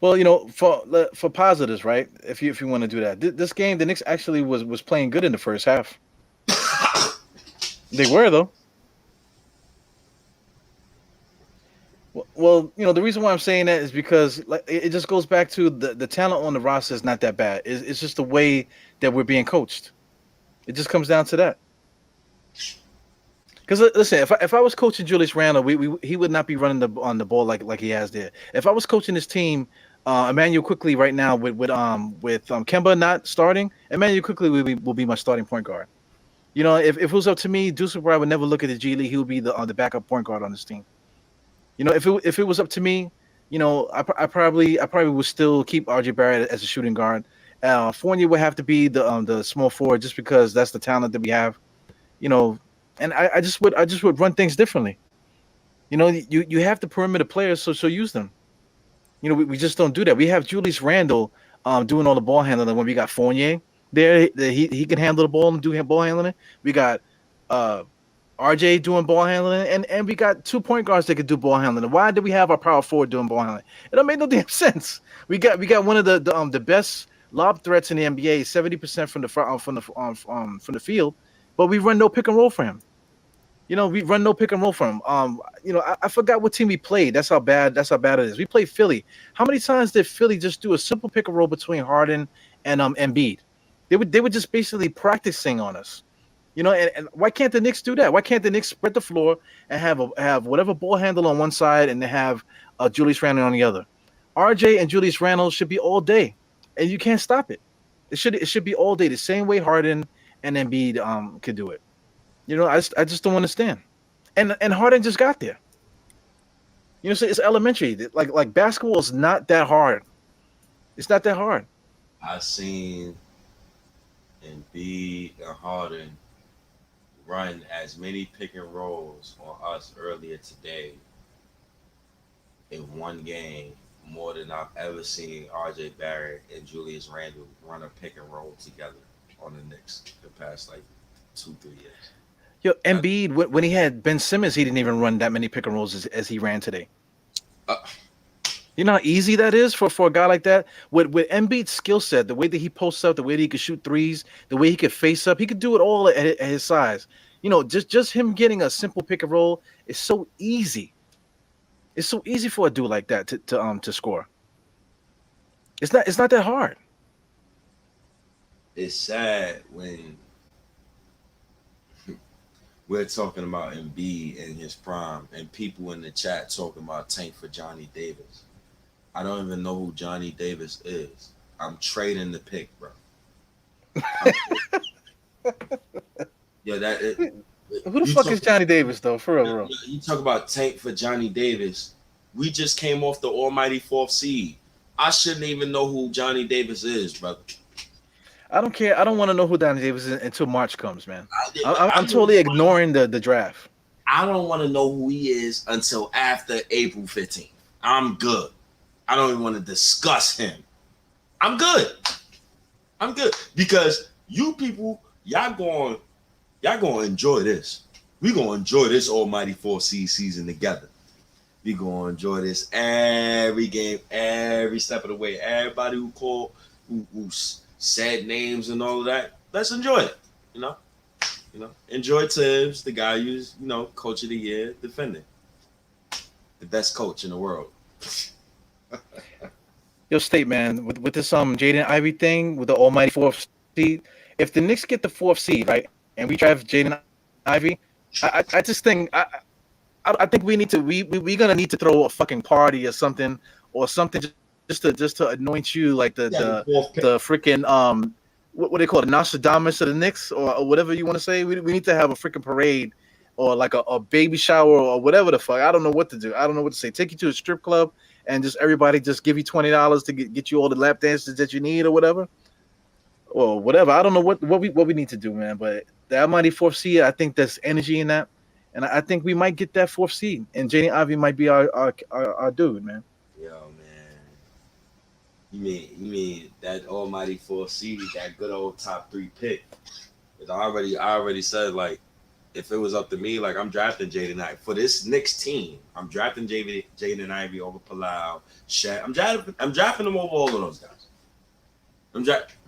Well, you know, for positives, right? If you want to do that, this game, the Knicks actually was playing good in the first half. They were though. Well, you know, the reason why I'm saying that is because like it just goes back to the talent on the roster is not that bad. It's just the way that we're being coached. It just comes down to that. Because listen, if I was coaching Julius Randle, he would not be running on the ball like he has there. If I was coaching this team, Emmanuel Quickly right now with Kemba not starting, Emmanuel Quickly will be my starting point guard. You know, if it was up to me, Deuce McBride would never look at the G League. He would be the backup point guard on this team. You know, if it was up to me, you know, I probably would still keep RJ Barrett as a shooting guard. Fournier would have to be the small forward just because that's the talent that we have. You know, and I just would run things differently. You know, you have the perimeter players, so use them. You know, we just don't do that. We have Julius Randle doing all the ball handling when we got Fournier there. He can handle the ball and do ball handling. We got RJ doing ball handling, and we got 2 point guards that could do ball handling. Why do we have our power forward doing ball handling? It don't make no damn sense. We got one of the best lob threats in the NBA, 70% from the field, but we run no pick and roll for him. You know, we run no pick and roll for him. You know, I forgot what team we played. That's how bad it is. We played Philly. How many times did Philly just do a simple pick and roll between Harden and Embiid? They would just basically practicing on us. You know, and why can't the Knicks do that? Why can't the Knicks spread the floor and have whatever ball handle on one side and they have Julius Randle on the other? RJ and Julius Randle should be all day, and you can't stop it. It should be all day, the same way Harden and Embiid could do it. You know, I just don't understand. And Harden just got there. You know, so it's elementary. Like basketball is not that hard. It's not that hard. I seen Embiid and Harden run as many pick and rolls on us earlier today in one game more than I've ever seen RJ Barrett and Julius Randle run a pick and roll together on the Knicks the past like 2-3 years. Yo, Embiid, when he had Ben Simmons, he didn't even run that many pick and rolls as he ran today. You know how easy that is for a guy like that? With Embiid's skill set, the way that he posts up, the way that he could shoot threes, the way he could face up, he could do it all at his size. You know, just him getting a simple pick and roll is so easy. It's so easy for a dude like that to score. It's not that hard. It's sad when we're talking about Embiid in his prime and people in the chat talking about tank for Johnny Davis. I don't even know who Johnny Davis is. I'm trading the pick, bro. Who the fuck is Johnny Davis, though? For real, bro. You talk about tank for Johnny Davis. We just came off the almighty 4th seed. I shouldn't even know who Johnny Davis is, brother. I don't care. I don't want to know who Johnny Davis is until March comes, man. I'm totally ignoring the draft. I don't want to know who he is until after April 15th. I'm good. I don't even want to discuss him. I'm good. Because you people, y'all going to enjoy this. We're going to enjoy this almighty 4 seed season together. We're going to enjoy this every game, every step of the way. Everybody who said names and all of that, let's enjoy it. You know, enjoy Tibbs, the guy who's, coach of the year, defending. The best coach in the world. Yo, State, man, with this Jaden Ivey thing, with the almighty 4th seed, if the Knicks get the 4th seed, right, and we draft Jaden Ivey, I just think I think we're gonna need to throw a fucking party or something just to anoint you like the freaking what they call it, Nostradamus of the Knicks or whatever you want to say. We need to have a freaking parade or like a baby shower or whatever the fuck. I don't know what to do. I don't know what to say. Take you to a strip club and just everybody just give you $20 to get you all the lap dances that you need or whatever. Or whatever. I don't know what we need to do, man. But the almighty 4th seed, I think there's energy in that. And I think we might get that 4th seed. And Jaden Ivey might be our dude, man. Yo, man. You mean that almighty 4th seed, that good old top 3 pick. I already said, like, if it was up to me, like, I'm drafting Jaden Ivey. For this Knicks team, I'm drafting Jaden Ivey over Palau, Shaq. I'm drafting him over all of those guys.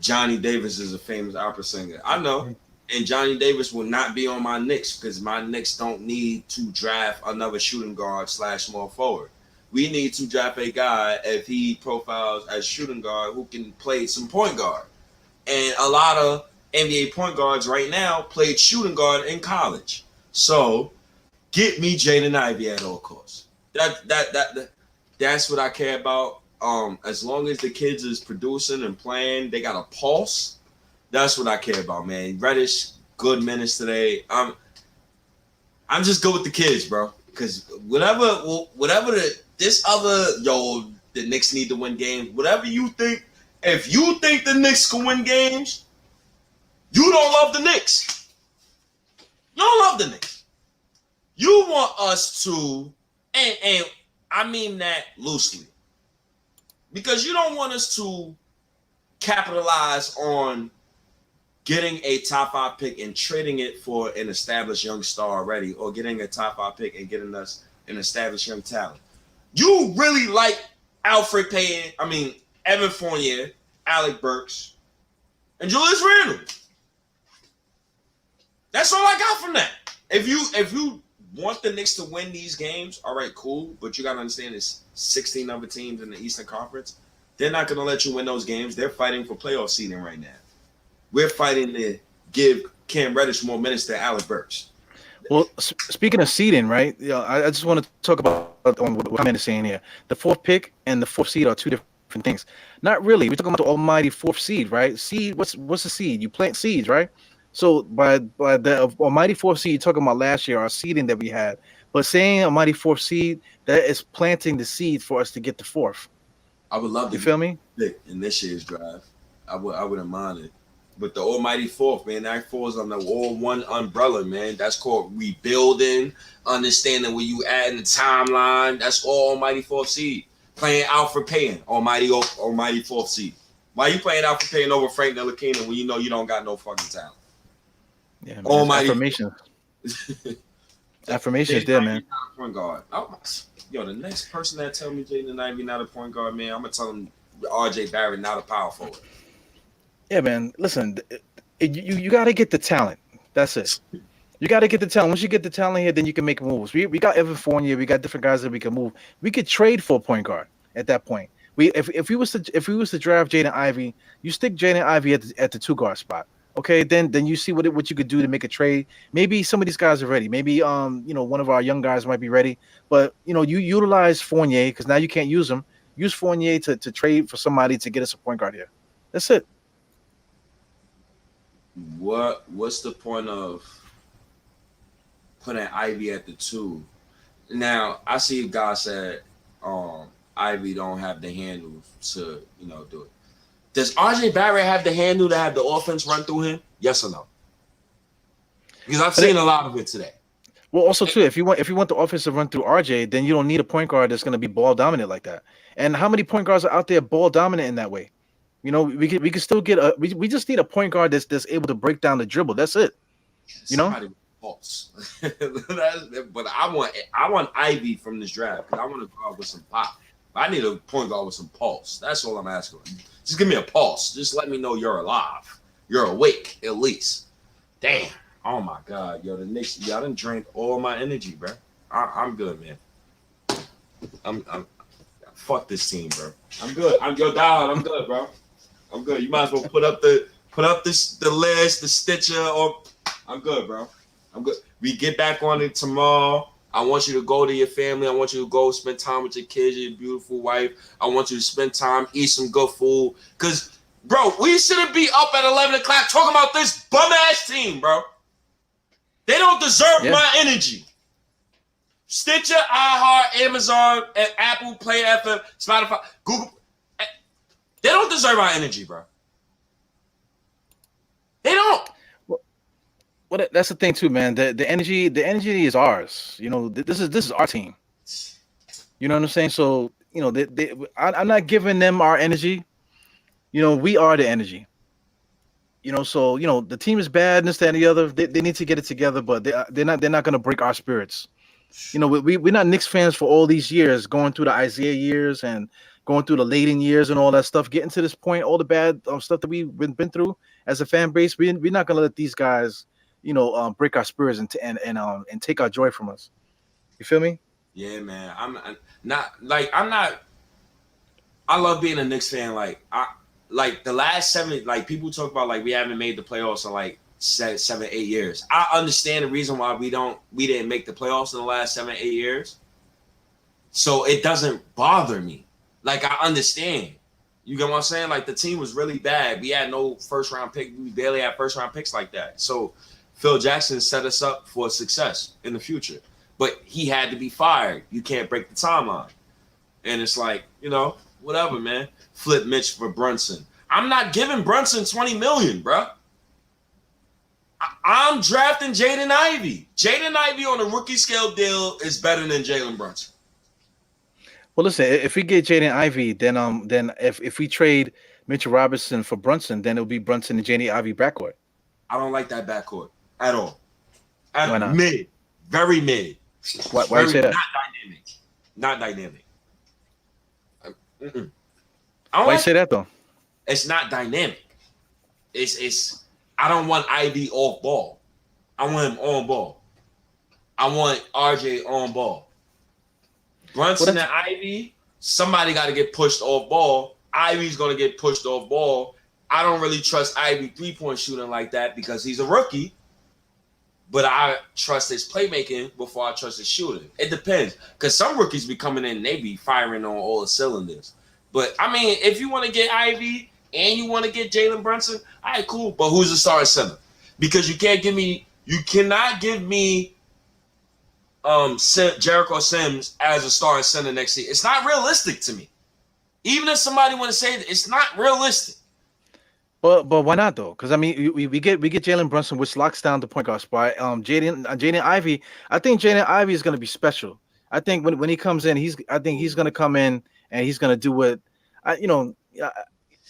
Johnny Davis is a famous opera singer. I know. And Johnny Davis will not be on my Knicks because my Knicks don't need to draft another shooting guard / small forward. We need to draft a guy, if he profiles as shooting guard, who can play some point guard. And a lot of NBA point guards right now played shooting guard in college. So get me Jaden Ivey at all costs. That's what I care about. As long as the kids is producing and playing, they got a pulse. That's what I care about, man. Reddish, good minutes today. I'm just good with the kids, bro. Because whatever the Knicks need to win games. Whatever you think, if you think the Knicks can win games, you don't love the Knicks. You don't love the Knicks. You want us to, and I mean that loosely, because you don't want us to capitalize on getting a top 5 pick and trading it for an established young star already, or getting a top 5 pick and getting us an established young talent. You really like Alfred Payton, Evan Fournier, Alec Burks, and Julius Randle. That's all I got from that. If you want the Knicks to win these games, all right, cool, but you got to understand there's 16 other teams in the Eastern Conference. They're not going to let you win those games. They're fighting for playoff seeding right now. We're fighting to give Cam Reddish more minutes than Alec Burks. Well, speaking of seeding, right? I just want to talk about what I'm saying here. The 4th pick and the 4th seed are two different things. Not really. We're talking about the almighty 4th seed, right? Seed. What's a seed? You plant seeds, right? So by the almighty 4th seed, you're talking about last year, our seeding that we had. But saying almighty 4th seed, that is planting the seed for us to get the 4th. I would love to. You feel me? In this year's draft, I wouldn't mind it. But the almighty 4th, man, that falls under all one umbrella, man. That's called rebuilding, understanding where you at in the timeline. That's all almighty 4th seed. Playing Alfred Payton, almighty 4th seed. Why you playing Alfred Payton over Frank Ntilikina when you know you don't got no fucking talent? Yeah, man, almighty affirmation. Affirmations there, man. Point guard. The next person that tell me Jaden Ivey not a point guard, man, I'm gonna tell him RJ Barrett not a power forward. Yeah, man. Listen, you got to get the talent. That's it. You got to get the talent. Once you get the talent here, then you can make moves. We got Evan Fournier. We got different guys that we can move. We could trade for a point guard at that point. If we was to draft Jaden Ivey, you stick Jaden Ivey at the 2 guard spot. Okay, then you see what you could do to make a trade. Maybe some of these guys are ready. Maybe one of our young guys might be ready. But you utilize Fournier because now you can't use him. Use Fournier to trade for somebody to get us a point guard here. That's it. What's the point of putting Ivy at the 2? Now I see a guy said Ivy don't have the handles to do it. Does RJ Barrett have the handle to have the offense run through him? Yes or no? Because I've seen a lot of it today. Well, also too, if you want the offense to run through RJ, then you don't need a point guard that's going to be ball dominant like that. And how many point guards are out there ball dominant in that way? We could still get we just need a point guard that's able to break down the dribble. That's it. Somebody with pulse. But I want Ivy from this draft because I want a guard with some pop. I need a point guard with some pulse. That's all I'm asking. Just give me a pulse. Just let me know you're alive. You're awake at least. Damn. Oh my God, the Knicks, y'all done drank all my energy, bro. I'm good, man. I'm fuck this team, bro. I'm good. I'm good, bro. I'm good. You might as well put up the list, the Stitcher, or I'm good, bro. I'm good. We get back on it tomorrow. I want you to go to your family. I want you to go spend time with your kids, your beautiful wife. I want you to spend time, eat some good food. Because, bro, we shouldn't be up at 11 o'clock talking about this bum-ass team, bro. They don't deserve my energy. Stitcher, iHeart, Amazon, and Apple, Play FM, Spotify, Google. They don't deserve our energy, bro. They don't. Well, that's the thing too, man. The energy is ours. This is our team. You know what I'm saying? So I'm not giving them our energy. We are the energy. So the team is bad and this, that, and the other. They need to get it together, but they're not going to break our spirits. We're not Knicks fans for all these years, going through the Isaiah years and going through the Layden years and all that stuff, getting to this point, all the bad stuff that we've been through as a fan base. We're not going to let these guys, break our spirits and take our joy from us. You feel me? Yeah, man. I love being a Knicks fan. Like like the last 7, like people talk about like we haven't made the playoffs in like 7, 8 years. I understand the reason why we didn't make the playoffs in the last 7, 8 years. So it doesn't bother me. Like I understand. You get what I'm saying? Like the team was really bad. We had no first round pick. We barely had first round picks like that. So Phil Jackson set us up for success in the future. But he had to be fired. You can't break the timeline. And it's like, whatever, man. Flip Mitch for Brunson. I'm not giving Brunson $20 million, bro. I'm drafting Jaden Ivey. Jaden Ivey on a rookie scale deal is better than Jalen Brunson. Well, listen, if we get Jaden Ivey, then if we trade Mitchell Robinson for Brunson, then it'll be Brunson and Jaden Ivey backcourt. I don't like that backcourt at all. Why not? Mid. Very mid. Why you say that? Not dynamic. Why you say that though? It's not dynamic. It's I don't want Ivy off ball. I want him on ball. I want RJ on ball. Brunson and Ivy, somebody got to get pushed off ball. Ivy's going to get pushed off ball. I don't really trust Ivy 3-point shooting like that because he's a rookie. But I trust his playmaking before I trust his shooting. It depends. Because some rookies be coming in and they be firing on all the cylinders. But, I mean, if you want to get Ivy and you want to get Jalen Brunson, all right, cool. But who's the starting center? Because you cannot give me Jericho Sims as a starting center next season. It's not realistic to me. Even if somebody want to say that, it's not realistic. But why not though? Because I mean, we get Jalen Brunson, which locks down the point guard spot. Jaden Ivey, I think Jaden Ivey is going to be special. I think when he comes in, he's going to come in and he's going to do what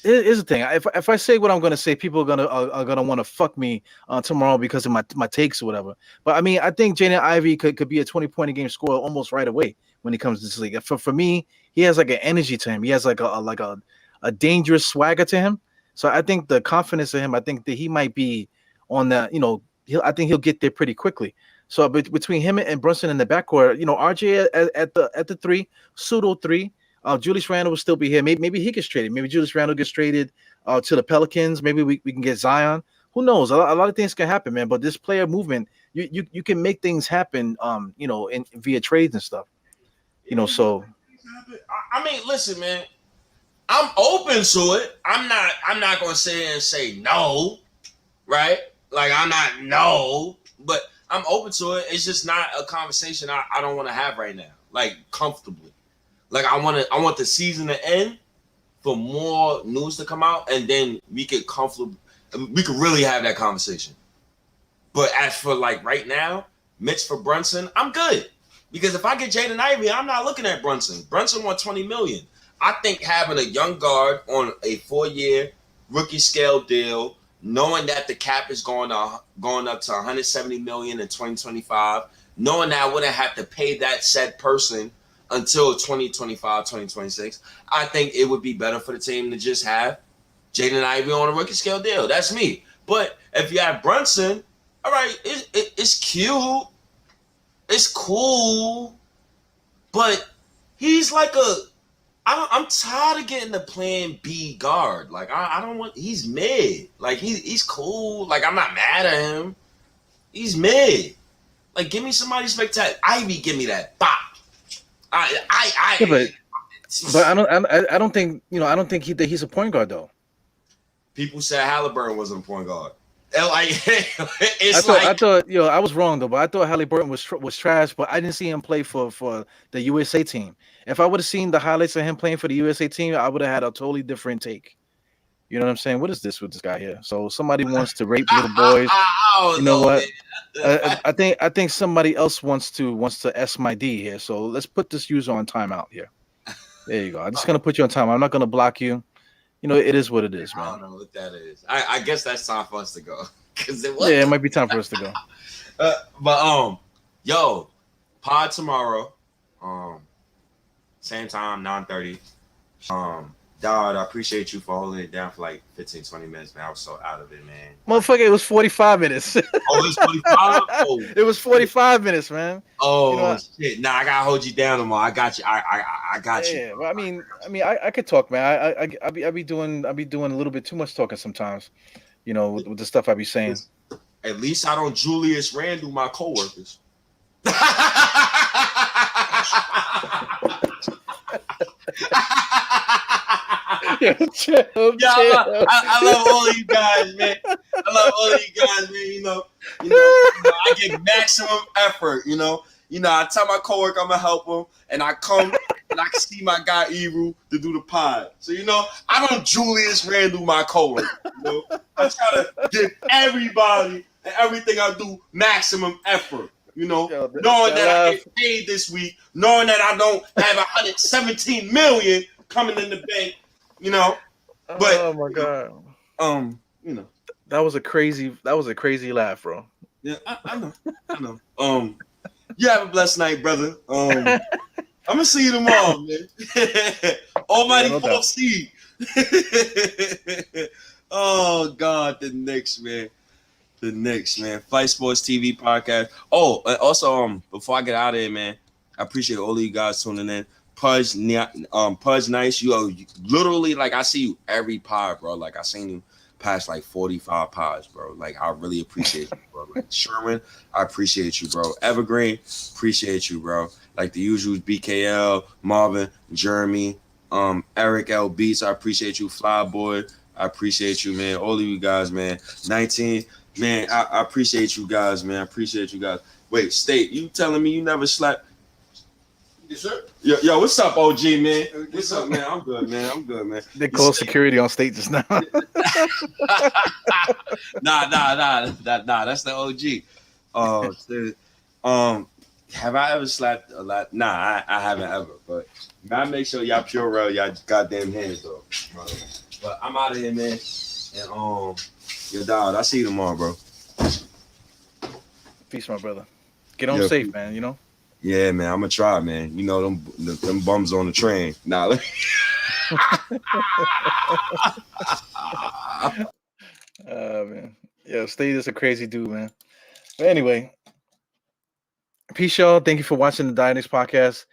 here's the thing. If I say what I'm going to say, people are gonna want to fuck me tomorrow because of my takes or whatever. But I mean, I think Jaden Ivey could be a 20-point a game scorer almost right away when he comes to this league. For me, he has like an energy to him. He has like a dangerous swagger to him. So I think the confidence in him, I think that he might be on that. I think he'll get there pretty quickly. So between him and Brunson in the backcourt, RJ at the 3, pseudo 3. Julius Randle will still be here. Maybe he gets traded. Maybe Julius Randle gets traded to the Pelicans. Maybe we can get Zion. Who knows? A lot of things can happen, man. But this player movement, you can make things happen. Via trades and stuff. So. I mean, listen, man. I'm open to it. I'm not gonna sit here and say no, right? Like I'm not no, but I'm open to it. It's just not a conversation I don't want to have right now, like comfortably. Like I want the season to end for more news to come out, and then we could really have that conversation. But as for like right now, Mitch for Brunson, I'm good. Because if I get Jaden Ivey, I'm not looking at Brunson. Brunson won $20 million. I think having a young guard on a 4-year rookie scale deal, knowing that the cap is going up to $170 million in 2025, knowing that I wouldn't have to pay that said person until 2025, 2026, I think it would be better for the team to just have Jaden Ivey on a rookie scale deal. That's me. But if you have Brunson, all right, it's cute. It's cool. But he's like I'm tired of getting the plan B guard. Like I don't want. He's mid. Like he's cool. Like I'm not mad at him. He's mid. Like give me somebody spectacular. Ivy, give me that. Bop. But I don't think I don't think he's a point guard though. People said Halliburton wasn't a point guard. Like I thought I was wrong though, but I thought Halliburton was trash. But I didn't see him play for the USA team. If I would have seen the highlights of him playing for the USA team, I would have had a totally different take. You know what I'm saying? What is this with this guy here? So somebody wants to rape little boys. You know what? I think somebody else wants to S my D here. So let's put this user on timeout here. There you go. I'm just gonna put you on timeout. I'm not gonna block you. It is what it is, man. I don't know what that is. I guess that's time for us to go. It might be time for us to go. Yo, pod tomorrow. Same time, 9:30. Dog, I appreciate you for holding it down for like 15, 20 minutes, man. I was so out of it, man. Motherfucker, it was 45 minutes. Oh, it's 45? Oh, It was 45 minutes, man. You know, oh shit. Nah, I gotta hold you down tomorrow. I got you. I got you. yeah. Well, I could talk, man. I be doing a little bit too much talking sometimes. You know, with the stuff I be saying. At least I don't Julius Randle my coworkers. Chill. I love all of you guys, man. I love all of you guys, man. I get maximum effort. I tell my coworker I'm gonna help him, and I come and I can see my guy Eru to do the pod. So I don't Julius Randle my coworker. I try to give everybody and everything I do maximum effort. Knowing that I get paid this week, knowing that I don't have 117 million coming in the bank. But oh my god, that was a crazy laugh, bro. Yeah, I know. You have a blessed night, brother. I'm gonna see you tomorrow, man. Almighty Paul seed. Oh God, the Knicks, man. The Knicks, man. Fight Sports TV podcast. Oh, and also, before I get out of here, man, I appreciate all of you guys tuning in. Pudge Nice, you literally, like, I see you every pod, bro. Like, I seen you past like 45 pods, bro. Like, I really appreciate you, bro. Like, Sherman, I appreciate you, bro. Evergreen, appreciate you, bro. Like the usuals, BKL, Marvin, Jeremy, Eric L Beats, I appreciate you. Flyboy, I appreciate you, man. All of you guys, man. 19, man, I appreciate you guys, man. I appreciate you guys. Wait, State, you telling me you never slept? Yes, sir. Yo, what's up, OG, man? What's up, man? I'm good, man. They called security on State just now. Nah, that's the OG. Have I ever slapped a lot? Nah, I haven't ever. But I make sure y'all pure y'all goddamn hands though. But I'm out of here, man. And your dog, I'll see you tomorrow, bro. Peace, my brother. Get home safe, man. Yeah, man, I'm gonna try, man. Them bums on the train. Nah. Man. Yeah, State is a crazy dude, man. But anyway, peace, y'all. Thank you for watching the Diehard podcast.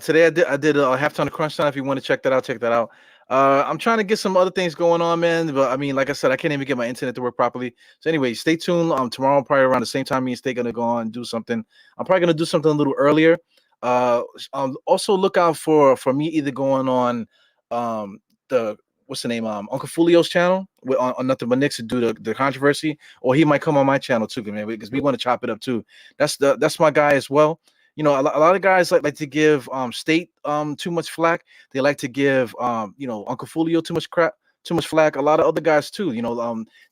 Today I did a halftime to crunch time. If you want to check that out. I'm trying to get some other things going on, man. But like I said, I can't even get my internet to work properly. So anyway, stay tuned. Tomorrow, probably around the same time, me and State gonna go on and do something. I'm probably gonna do something a little earlier. Also look out for me either going on the what's the name Uncle Fulio's channel on Nothing But Knicks to do the controversy, or he might come on my channel too, man, because we want to chop it up too. That's my guy as well. A lot of guys like to give State too much flack. They like to give Uncle Fulio too much flack. A lot of other guys too.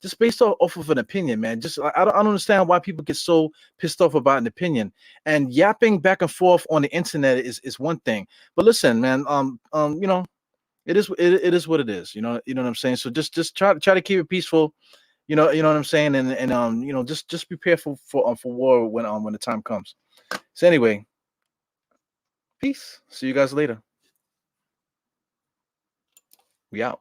Just based off of an opinion, man. Just I don't understand why people get so pissed off about an opinion. And yapping back and forth on the internet is one thing. But listen, man. It is what it is. You know what I'm saying. So just try to keep it peaceful. You know what I'm saying. And just prepare for war when the time comes. So anyway, peace. See you guys later. We out.